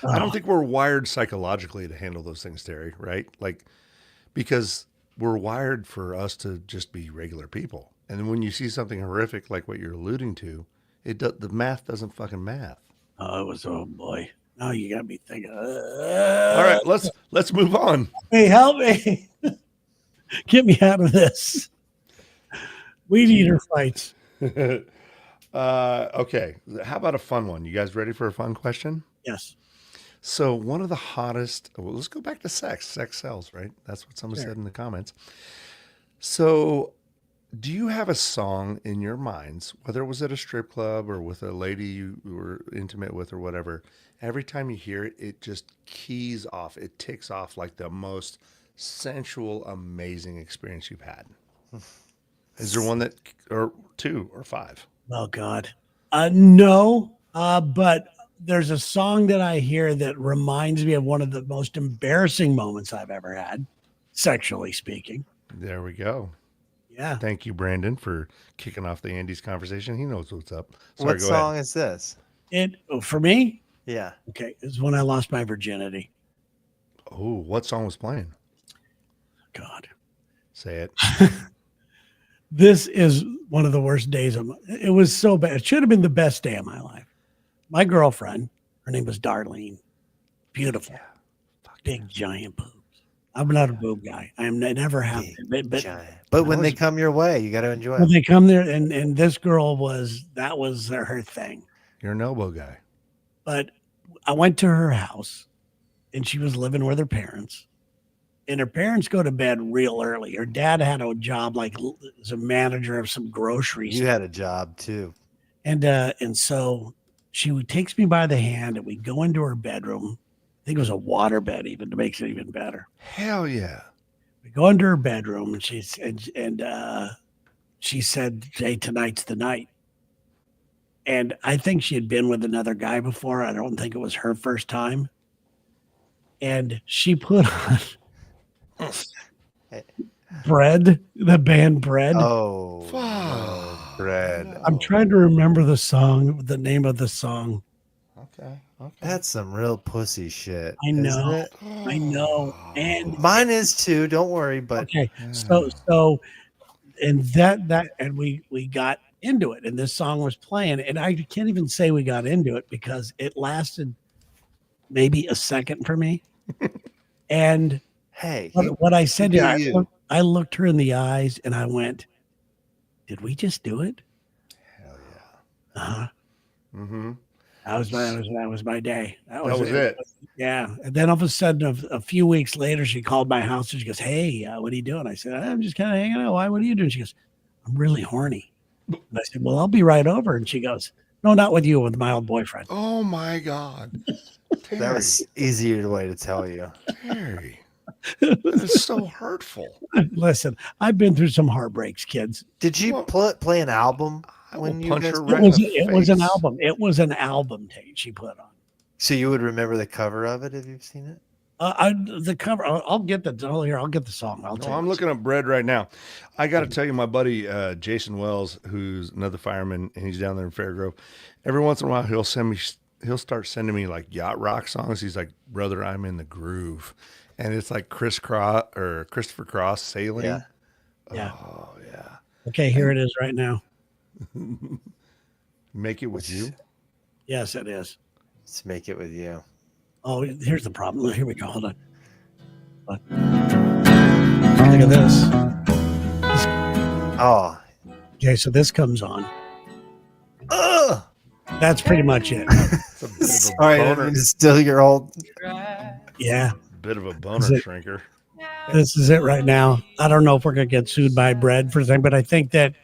I don't think we're wired psychologically to handle those things, Terry, right? Like, because we're wired for us to just be regular people. And then when you see something horrific like what you're alluding to, the math doesn't fucking math. Oh boy. Now you got me thinking. All right, let's move on. Hey, help me. Get me out of this. Weed eater fights. Okay. How about a fun one? You guys ready for a fun question? Yes. So one of the hottest, well, let's go back to sex. Sex sells, right? That's what someone said in the comments. So do you have a song in your minds, whether it was at a strip club or with a lady you were intimate with or whatever, every time you hear it, it just keys off. It ticks off like the most sensual, amazing experience you've had. Is there one that, or two or five? Oh God. No, but there's a song that I hear that reminds me of one of the most embarrassing moments I've ever had, sexually speaking. There we go. Yeah. Thank you, Brandon, for kicking off the Andy's conversation. He knows what's up. Sorry, What song is this? For me? Yeah. Okay. It's when I lost my virginity. Oh, what song was playing? God. Say it. This is one of the worst days of my, it was so bad. It should have been the best day of my life. My girlfriend, her name was Darlene. Beautiful. Big giant boobs. I'm not a boob guy. I never have Big, been. But giant. But when they come your way, you got to enjoy when them. they come there, and this girl that was her thing. You're an elbow guy. But I went to her house, and she was living with her parents. And her parents go to bed real early. Her dad had a job like as a manager of some grocery You had a job too. and so takes me by the hand, and we go into her bedroom. I think it was a water bed, even to make it even better. Hell yeah. We go into her bedroom, and she said, "Hey, tonight's the night." And I think she had been with another guy before. I don't think it was her first time. And she put on Bread, the band Bread. Oh, no, Bread. I'm trying to remember the name of the song. Okay. That's some real pussy shit. I know. Isn't it? I know. And Mine is too. Don't worry. But okay, so and and we got into it, and this song was playing, and I can't even say we got into it because it lasted maybe a second for me. And hey, what I said to her, you. I looked her in the eyes and I went, "Did we just do it?" Hell yeah. Uh-huh. Mm-hmm. That was my day. That was it. Yeah. And then all of a sudden, a few weeks later, she called my house and she goes, "Hey, what are you doing?" I said, "I'm just kind of hanging out. Why? What are you doing?" She goes, "I'm really horny." And I said, "Well, I'll be right over." And she goes, "No, not with you, with my old boyfriend." Oh my God. Terry. That was easier way to tell you. Terry. That is so hurtful. Listen, I've been through some heartbreaks, kids. Did you play an album when you punch guys? her It right was in the it was an face. album. It was an album tape she put on. So you would remember the cover of it if you've seen it? The cover. I'll get the here. I'll get the song. I'm looking up Bread right now. I got to tell you, my buddy Jason Wells, who's another fireman, and he's down there in Fairgrove. Every once in a while, he'll start sending me like yacht rock songs. He's like, "Brother, I'm in the groove," and it's like Christopher Cross sailing. Yeah. Yeah. Oh yeah. Okay, here it is right now. Make it with you. Yes, it is. Let's make it with you. Oh, here's the problem. Here we go. Hold on. Look at this. Oh. Okay, so this comes on. Ugh! That's pretty much it. It's a bit of a Sorry, I didn't boner, mean to steal your old. Yeah, bit of a boner Is it- shrinker. this is it right now. I don't know if we're gonna get sued by Bread for something, but I think that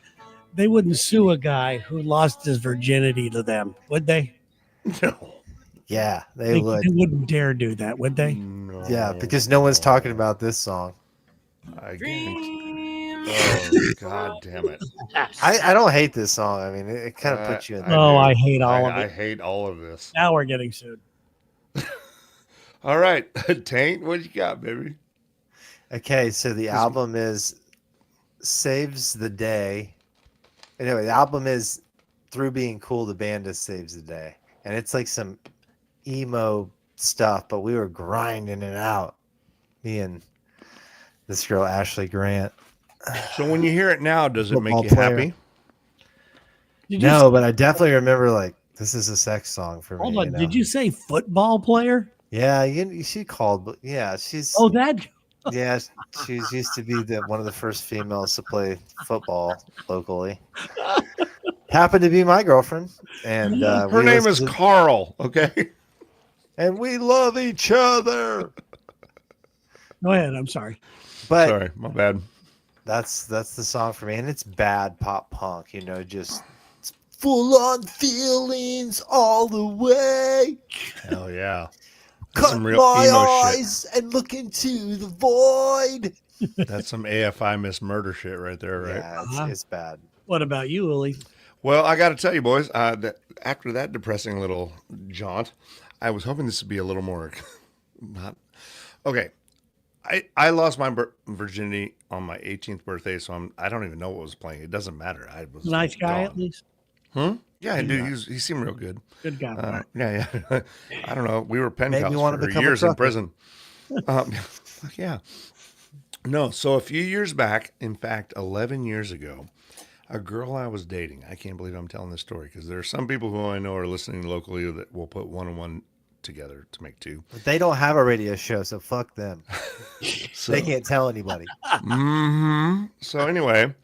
they wouldn't sue a guy who lost his virginity to them, would they? No. Yeah, they would. They wouldn't dare do that, would they? No. Yeah, because no one's talking about this song. I guarantee. Oh God damn it! I don't hate this song. I mean, it kind of puts you in. Oh, do. I hate all of I it. hate all of this. Now we're getting sued. All right, Taint, what you got, baby? Okay, so the album is Saves the Day. Anyway, the album is Through Being Cool, the band is Saves the Day. And it's like some emo stuff, but we were grinding it out. Me and this girl, Ashley Grant. So when you hear it now, does it make Football you player. happy? No, but I definitely remember like this is a sex song for me. Hold on. You know? Did you say football player? Yeah, she called, but yeah, she's Oh, that. yeah, she's used to be one of the first females to play football locally. Happened to be my girlfriend, and Her name is Carl. Okay. and we love each other. Go ahead. I'm sorry. But Sorry, my bad. that's the song for me, and it's bad pop punk, you know, just full on feelings all the way. Hell yeah. Cut some real my emo shit. eyes and look into the void. That's some AFI Miss Murder shit right there, right? Yeah, it's bad. What about you, Uli? Well, I got to tell you, boys, that after that depressing little jaunt, I was hoping this would be a little more not okay. I lost my virginity on my 18th birthday, so I don't even know what was playing. It doesn't matter. I was Nice guy, gone. at least. Yeah, dude, he seemed real good. Good guy. Yeah. I don't know. We were pen Made me pals wanna for become a years in trucker. prison. Yeah. No, so a few years back, in fact, 11 years ago, a girl I was dating, I can't believe I'm telling this story because there are some people who I know are listening locally that will put one and one together to make two. But they don't have a radio show, so fuck them. So, They can't tell anybody. So anyway,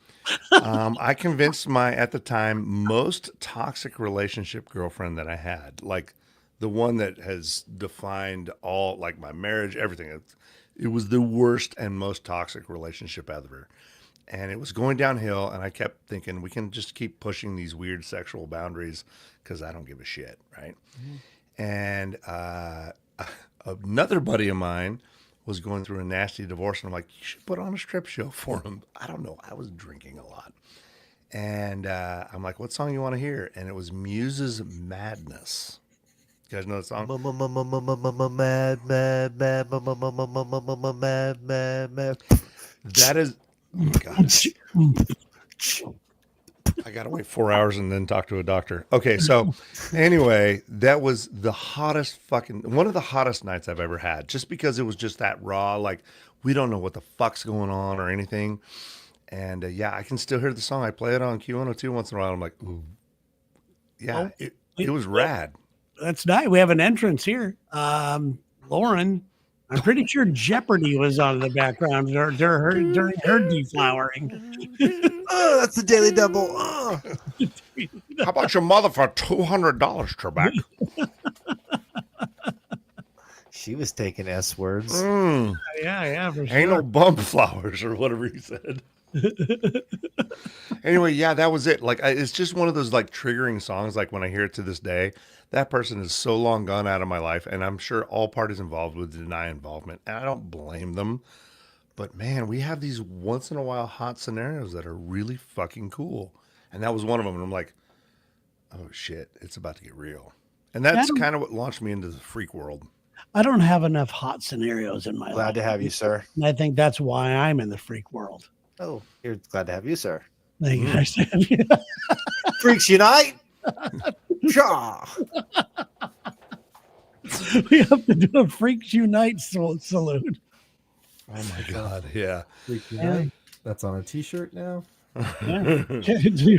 I convinced my, at the time, most toxic relationship girlfriend that I had, like the one that has defined all, like my marriage, everything. It was the worst and most toxic relationship ever. And it was going downhill, and I kept thinking, we can just keep pushing these weird sexual boundaries because I don't give a shit, right? And another buddy of mine was going through a nasty divorce, and I'm like, you should put on a strip show for him. I don't know. I was drinking a lot. And I'm like, what song you want to hear? And it was Muse's Madness. You guys know the song? Mad, mad, mad, mad, mad, mad. That is, oh my God. I got to wait 4 hours and then talk to a doctor. Okay, so anyway, that was the hottest one of the hottest nights I've ever had, just because it was just that raw. Like, we don't know what the fuck's going on or anything. And yeah, I can still hear the song. I play it on Q102 once in a while. I'm like, ooh. Yeah, it was rad. That's nice. We have an entrance here. Lauren, I'm pretty sure Jeopardy was on in the background during her deflowering. Oh, that's the Daily Double. Oh. How about your mother for $200, Trebek? She was taking S words. Yeah, for sure. Anal bump flowers or whatever he said. Anyway, yeah, that was it. Like, it's just one of those like triggering songs. Like when I hear it to this day, that person is so long gone out of my life, and I'm sure all parties involved would deny involvement, and I don't blame them. But man, we have these once in a while hot scenarios that are really fucking cool, and that was one of them. And I'm like, oh shit, it's about to get real, and that's kind of what launched me into the freak world. I don't have enough hot scenarios in my life. Glad to have you, sir. And I think that's why I'm in the freak world. Oh, you're glad to have you, sir. Thank you. Freaks unite. Shaw. We have to do a Freaks Unite salute. Oh my God, yeah. Freak Unite. That's on a t-shirt now. Yeah.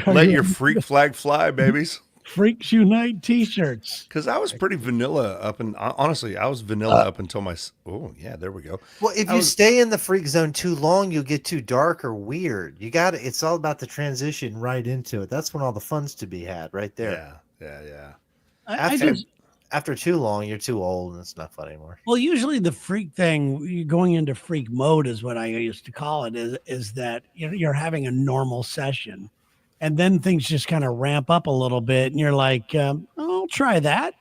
Let your freak flag fly, babies. Freaks Unite t-shirts. Because I was pretty vanilla up, and honestly, I was vanilla up until my. Oh yeah, there we go. Well, if you stay in the freak zone too long, you'll get too dark or weird. You got It's all about the transition right into it. That's when all the fun's to be had, right there. Yeah. After too long, you're too old, and it's not fun anymore. Well, usually the freak thing, going into freak mode is what I used to call it, is that you're having a normal session, and then things just kind of ramp up a little bit, and you're like, I'll try that.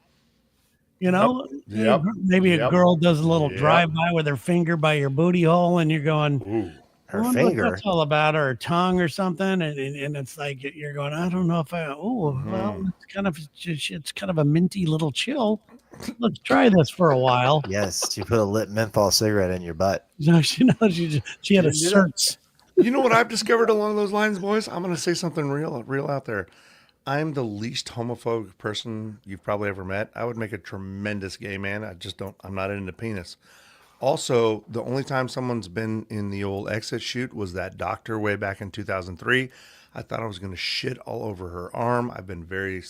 Maybe a girl does a little drive-by with her finger by your booty hole, and you're going, ooh, her finger. What's all about, or her tongue or something, and it's like you're going, I don't know if well, it's kind of a minty little chill. Let's try this for a while. Yes, you put a lit menthol cigarette in your butt. No, she had a certs. You know what I've discovered along those lines, boys? I'm going to say something real out there. I'm the least homophobic person you've probably ever met. I would make a tremendous gay man. I'm not into penis. Also, the only time someone's been in the old exit shoot was that doctor way back in 2003. I thought I was going to shit all over her arm. I've been very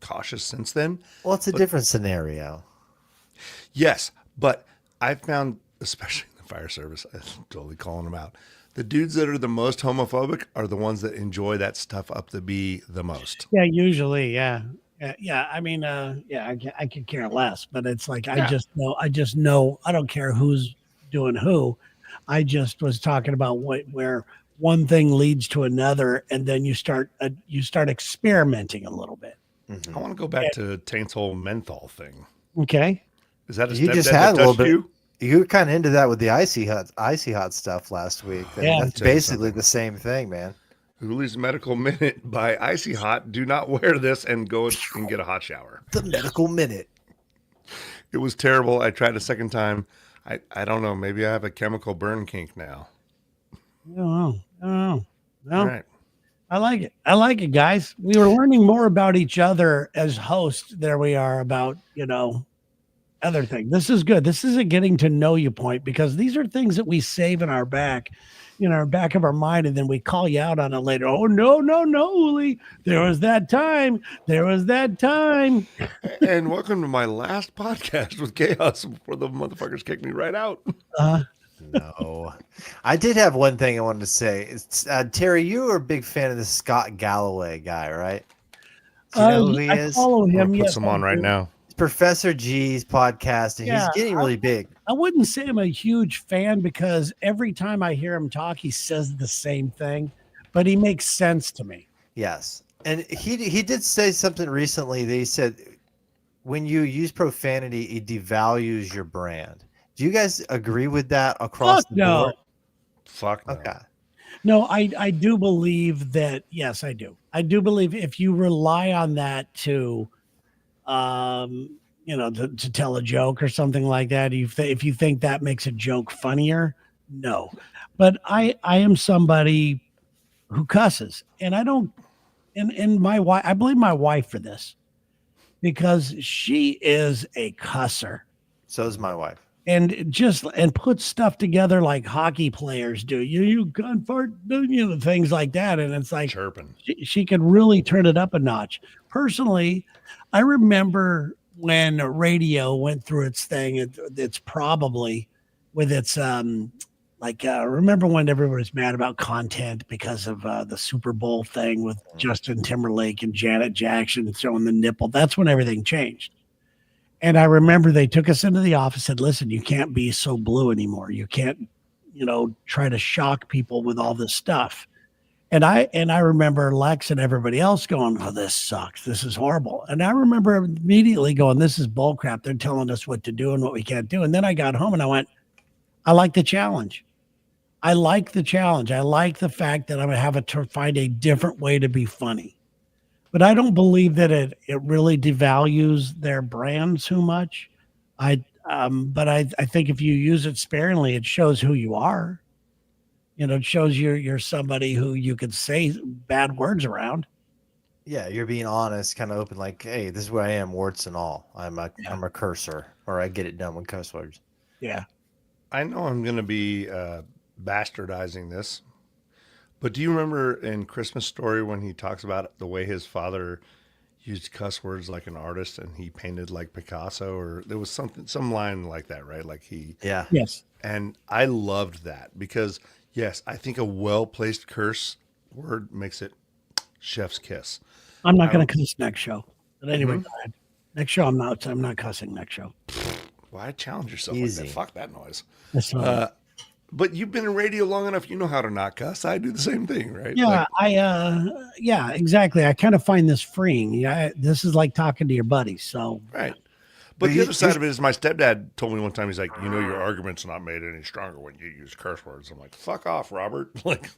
cautious since then. Well, it's a different scenario. Yes, but I've found, especially in the fire service, I'm totally calling them out. The dudes that are the most homophobic are the ones that enjoy that stuff up to be the most. Yeah, usually, yeah. I mean, I could care less, but it's like, I just know, I don't care who's doing who. I just was talking about where one thing leads to another, and then you start experimenting a a bit. I want to go back to Taint's whole menthol thing. Okay. Is that a You stepdad just that had a little touched bit. you? You were kind of into that with the icy hot stuff last week. Yeah. That's basically the same thing, man. Hooley's Medical Minute by Icy Hot. Do not wear this and go and get a hot shower. The medical minute. It was terrible. I tried a second time. I don't know. Maybe I have a chemical burn kink now. I don't know. Well, All right. I like it, guys. We were learning more about each other as hosts. There we are about, other thing. This is good. This is a getting to know you point because these are things that we save in our back of our mind, and then we call you out on it later. Oh no, no, no, Uli. There was that time. There was that time. And welcome to my last podcast with Chaos before the motherfuckers kicked me right out. No, I did have one thing I wanted to say. It's, Terry, you were a big fan of the Scott Galloway guy, right? Do you know who he I is? follow I'm him. gonna put Yes, some on right now. It's Professor G's podcast, and he's Yeah, getting really big. I wouldn't say I'm a huge fan because every time I hear him talk, he says the same thing, but he makes sense to me. Yes, and he did say something recently. That he said when you use profanity, it devalues your brand. Do you guys agree with that across Fuck the no. board? Fuck no. Okay. No, I do believe that. Yes, I do. I do believe if you rely on that to, to tell a joke or something like that, if you think that makes a joke funnier, no. But I am somebody who cusses, and I don't. And my wife, I blame my wife for this because she is a cusser. So is my wife. And put stuff together like hockey players do. You gun fart, things like that. And it's like Chirping. she could really turn it up a notch. Personally, I remember when radio went through its thing. It's probably with its remember when everyone was mad about content because of the Super Bowl thing with Justin Timberlake and Janet Jackson showing the nipple. That's when everything changed. And I remember they took us into the office and said, listen, you can't be so blue anymore. You can't, try to shock people with all this stuff. And I remember Lex and everybody else going, oh, this sucks. This is horrible. And I remember immediately going, this is bullcrap. They're telling us what to do and what we can't do. And then I got home and I went, I like the challenge. I like the challenge. I like the fact that I'm going to have to find a different way to be funny. But I don't believe that it really devalues their brand too much. But I think if you use it sparingly, it shows who you are. It shows you're somebody who you could say bad words around. Yeah, you're being honest, kind of open, like, hey, this is where I am, warts and all. I'm a cursor, or I get it done with cuss words. Yeah. I know I'm going to be bastardizing this, but do you remember in Christmas Story when he talks about the way his father used cuss words like an artist and he painted like Picasso, or there was some line like that, right? Like Yeah. Yes. and I loved that because yes, I think a well-placed curse word makes it chef's kiss. I'm not going to cuss next show. But anyway, go ahead. Next show, I'm not cussing next show. Why challenge yourself Easy. like that? Fuck that noise. That's fine. But you've been in radio long enough, you know how to not cuss. I do the same thing, right? Yeah, Like, yeah, exactly. I kind of find this freeing. Yeah, this is like talking to your buddies. So right. But But the you- other side of it is my stepdad told me one time, he's like, your argument's not made any stronger when you use curse words. I'm like, fuck off, Robert. Like,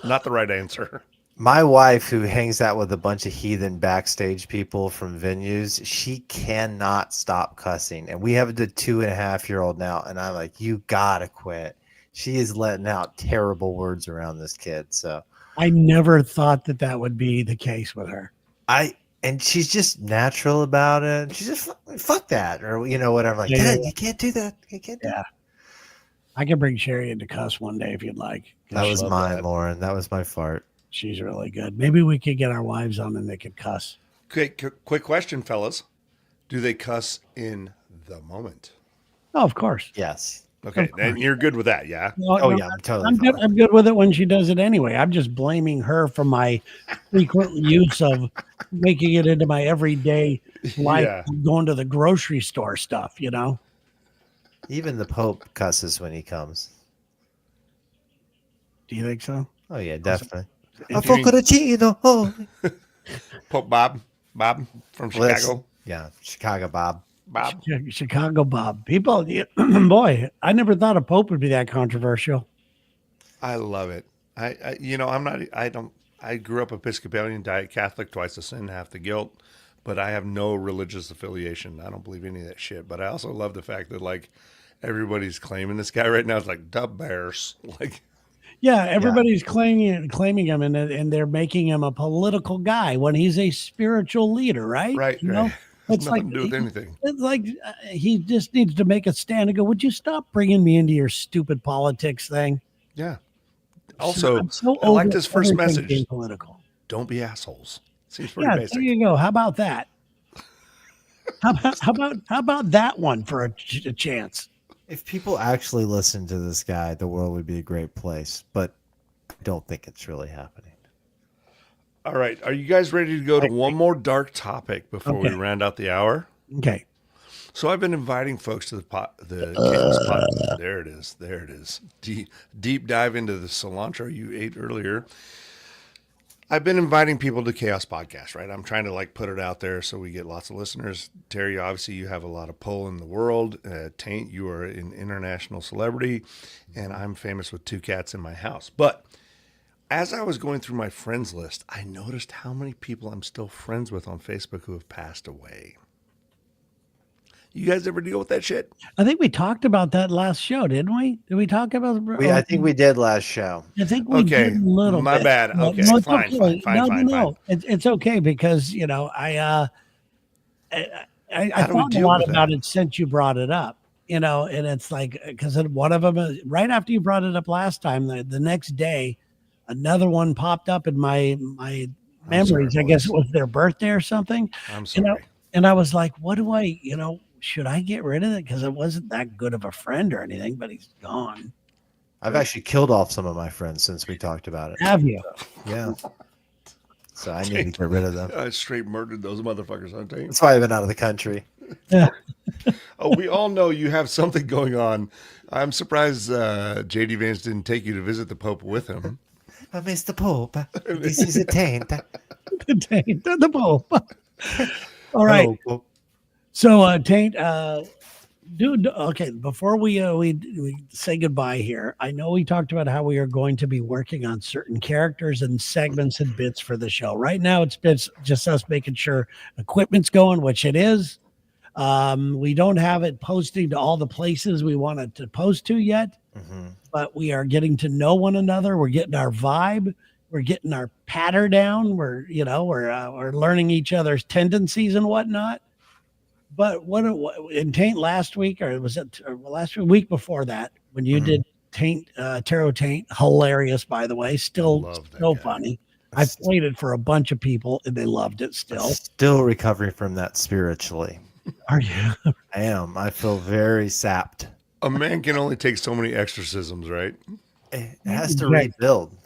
not the right answer. My wife, who hangs out with a bunch of heathen backstage people from venues, she cannot stop cussing. And we have the 2.5-year-old now, and I'm like, you gotta quit. She is letting out terrible words around this kid. So I never thought that would be the case with her. and she's just natural about it. She's just fuck that, or whatever. Like, Yeah, Dad, yeah. you can't do that. You can't do Yeah. that. I can bring Sherry into cuss one day if you'd like. That was love mine, that. Lauren. That was my fart. She's really good. Maybe we could get our wives on and they could cuss. Quick question, fellas. Do they cuss in the moment? Oh, of course. Yes. Okay, Of course. and you're good with that, yeah? No, Oh no, yeah, I'm totally. I'm fine. good, I'm good with it when she does it anyway. I'm just blaming her for my frequent use of making it into my everyday life, Yeah. going to the grocery store stuff, Even the Pope cusses when he comes. Do you think so? Oh yeah, definitely. If I fuck with a Chino. Oh. Pope Bob from Well, that's- Chicago. Yeah, Chicago Bob. Bob. Chicago Bob. People, boy, I never thought a Pope would be that controversial. I love it. I grew up Episcopalian, diet Catholic, twice the sin, half the guilt, but I have no religious affiliation. I don't believe any of that shit. But I also love the fact that like everybody's claiming this guy right now. It's like the Bears. Like, Yeah, everybody's claiming him, and they're making him a political guy when he's a spiritual leader, right? right, right. It's like nothing to do with anything. it's like he just needs to make a stand and go. Would you stop bringing me into your stupid politics thing? Yeah. Also, I'm so I over liked his first everything message. being political. Don't be assholes. Seems pretty Yeah, basic. there you go. How about that? How about that one for a chance? If people actually listen to this guy, the world would be a great place. But I don't think it's really happening. All right. Are you guys ready to go to one more dark topic before we Okay. round out the hour? Okay. So I've been inviting folks to the KAOS pot. There it is. There it is. Deep dive into the cilantro you ate earlier. I've been inviting people to KAOS podcast, right? I'm trying to like put it out there so we get lots of listeners. Terry, obviously you have a lot of pull in the world. Taint, you are an international celebrity, and I'm famous with 2 cats in my house. But as I was going through my friends list, I noticed how many people I'm still friends with on Facebook who have passed away. You guys ever deal with that shit? I think we talked about that last show, didn't we? Did we talk about? I think we did last show. I think we Okay, did a little my bit. bad. No, Okay, no, it's fine, okay. fine, No, fine, no. It's okay because I How do we thought a deal lot with about that? it since you brought it up. And it's like because one of them right after you brought it up last time, the next day, another one popped up in my memories. I guess boys. it was their birthday or something. I'm You know, sorry. and I was like, what do I, should I get rid of it? Because it wasn't that good of a friend or anything, but he's gone. I've actually killed off some of my friends since we talked about it. Have you? Yeah. So I need to get rid of them. I straight murdered those motherfuckers, huh, Taint? That's why I've been out of the country. Yeah. Oh, we all know you have something going on. I'm surprised JD Vance didn't take you to visit the Pope with him. Mr. Pope, this is a taint. The Pope. All right. Hello, Pope. So, Taint, dude, okay, before we say goodbye here, I know we talked about how we are going to be working on certain characters and segments and bits for the show. Right now, it's just us making sure equipment's going, which it is. We don't have it posting to all the places we want it to post to yet, but we are getting to know one another. We're getting our vibe. We're getting our patter down. We're learning each other's tendencies and whatnot. But what in Taint last week, or was it last week before that, when you did Taint, Tarot Taint, hilarious, by the way, still Love that so guy. funny. I played it for a bunch of people and they loved it still. Still recovering from that spiritually. Are you? I am. I feel very sapped. A man can only take so many exorcisms, right? It has to Exactly. rebuild.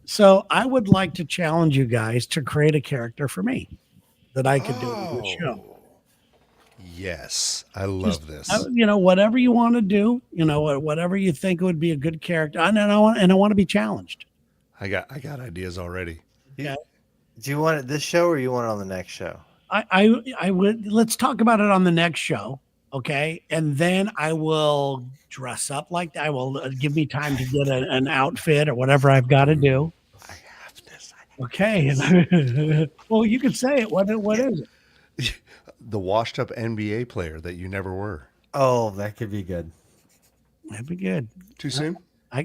So I would like to challenge you guys to create a character for me that I could do in the show. Yes, I love this. Whatever you want to do, whatever you think would be a good character. And I want to be challenged. I got ideas already. Okay. Do you want it this show or you want it on the next show? I would let's talk about it on the next show, okay? And then I will dress up like that. I will give me time to get an outfit or whatever I've got to do. I have this. Okay. Well, you could say it. What is it? The washed-up NBA player that you never were. Oh, that could be good. That'd be good. Too soon?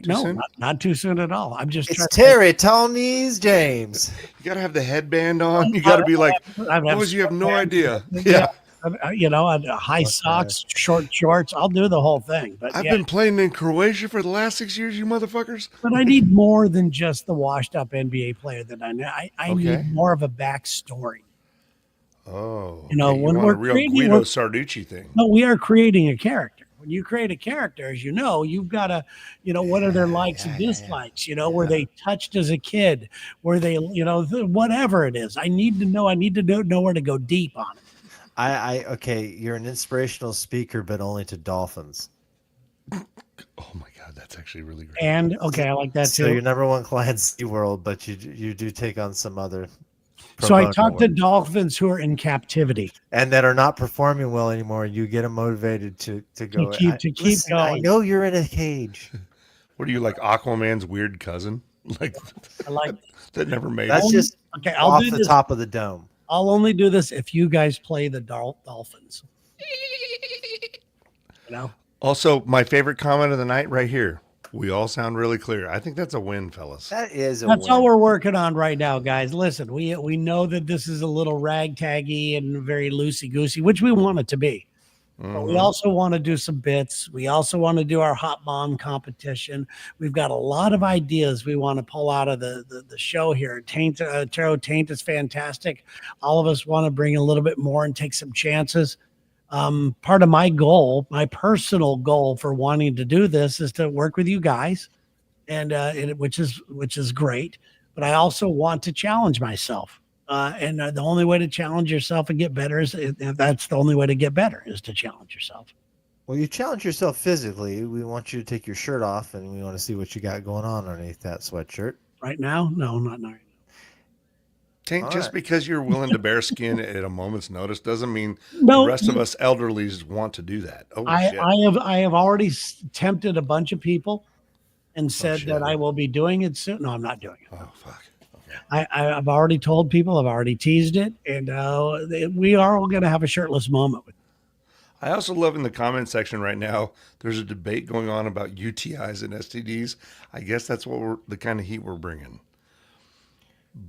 No, soon? not too soon at all. I'm just It's trying Terry Tony's James. You got to have the headband on. You got to be like, boys, you have no idea. Yeah. high socks, short shorts. I'll do the whole thing. But I've been playing in Croatia for the last 6 years, you motherfuckers. But I need more than just the washed up NBA player that I know. I Okay. need more of a backstory. Oh. You know, okay, when want we're a real creating- Guido we're- Sarducci thing. No, we are creating a character. When you create a character, as you know, you've got to, what are their likes and dislikes? Were they touched as a kid? Were they, whatever it is? I need to know. I need to know where to go deep on it. Okay, you're an inspirational speaker, but only to dolphins. Oh my God, that's actually really great. And okay, I like that So too. your number one client's SeaWorld, but you do take on some other. So I pro bono talk to work. dolphins who are in captivity. and that are not performing well anymore. You get them motivated to go. To keep Listen, I going. know you're in a cage. What are you, like Aquaman's weird cousin? Like, I like. that never made That's it? just Okay, I'll off do the this. top of the dome. I'll only do this if you guys play the dolphins. Also, my favorite comment of the night right here. We all sound really clear. I think that's a win, fellas. That is a That's win. all we're working on right now, guys. Listen, we know that this is a little ragtaggy and very loosey goosey, which we want it to be. But we also want to do some bits. We also want to do our hot bomb competition. We've got a lot of ideas we want to pull out of the show here. Tarot Taint is fantastic. All of us want to bring a little bit more and take some chances. Part of my goal, my personal goal for wanting to do this, is to work with you guys, and which is great. But I also want to challenge myself. And the only way to challenge yourself and get better that's the only way to get better is to challenge yourself. Well, you challenge yourself physically. We want you to take your shirt off, and we want to see what you got going on underneath that sweatshirt. Right now, no, not now. Taint, All just right. because you're willing to bear skin at a moment's notice doesn't mean No, the rest of us elderlies want to do that. Oh shit! I have already tempted a bunch of people and said shit. that I will be doing it soon. No, I'm not doing it. Oh fuck! Okay. I've already told people. I've already teased it, and we are all going to have a shirtless moment with. I also love in the comment section right now. There's a debate going on about UTIs and STDs. I guess that's what the kind of heat we're bringing.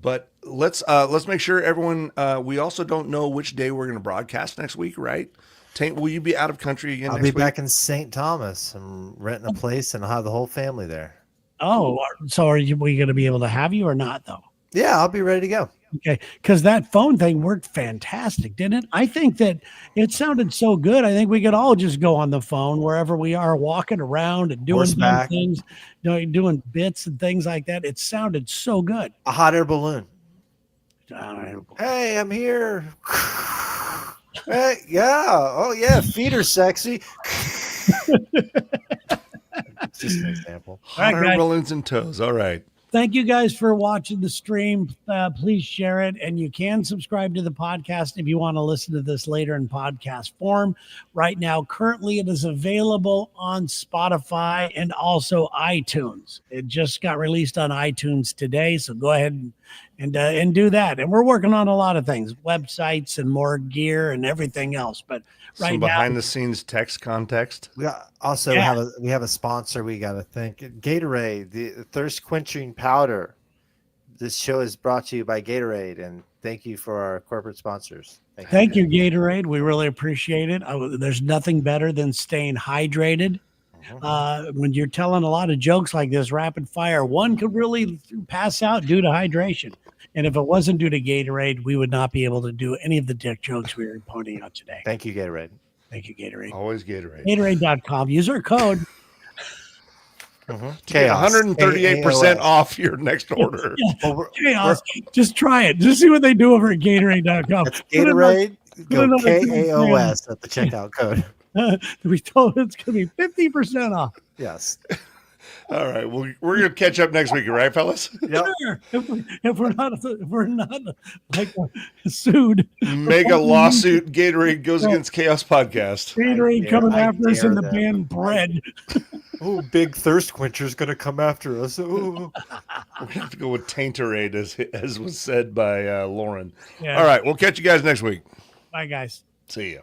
But let's make sure everyone. We also don't know which day we're going to broadcast next week, right? Taint, will you be out of country again? I'll next be week? back in St. Thomas. I'm renting a place, and I'll have the whole family there. Oh, so we going to be able to have you or not though? Yeah, I'll be ready to go. Okay, because that phone thing worked fantastic, didn't it? I think that it sounded so good. I think we could all just go on the phone wherever we are, walking around and doing dumb Horseback. things, doing bits and things like that. It sounded so good. A hot air balloon. Uh, Hey, I'm here. Hey, yeah. Oh, yeah. Feet are sexy. It's just an example. All right, Hot air guys. balloons and toes. All right. Thank you guys for watching the stream. Please share it, and you can subscribe to the podcast if you want to listen to this later in podcast form. Right now, currently, it is available on Spotify and also iTunes. It just got released on iTunes today, so go ahead and do that. And we're working on a lot of things, websites and more gear and everything else. But right Some now, behind the scenes text context. We also Yeah. have a sponsor we got to thank. Gatorade, the thirst quenching powder. This show is brought to you by Gatorade, and thank you for our corporate sponsors. thank you, Gatorade. We really appreciate it. There's nothing better than staying hydrated. When you're telling a lot of jokes like this, rapid fire, one could really pass out due to hydration. And if it wasn't due to Gatorade, we would not be able to do any of the dick jokes we were pointing out today. Thank you, Gatorade. Thank you, Gatorade. Always Gatorade. Gatorade.com. Use our code. Get Chaos. 138% KAOS. off your next order. Well, Chaos. Just try it. Just see what they do over at Gatorade.com. that's Gatorade. Go another KAOS at the checkout code. We told it's going to be 50% off. Yes. All right. Well, we're going to catch up next week, right, fellas? Yep. Sure. If we're not like sued, Mega lawsuit Gatorade goes against Chaos podcast. Gatorade coming I after us in the dare band bread. Oh, big thirst quencher's gonna come after us. Ooh. We're going to have to go with Tainterade, as was said by Lauren. Yeah. All right. We'll catch you guys next week. Bye, guys. See ya.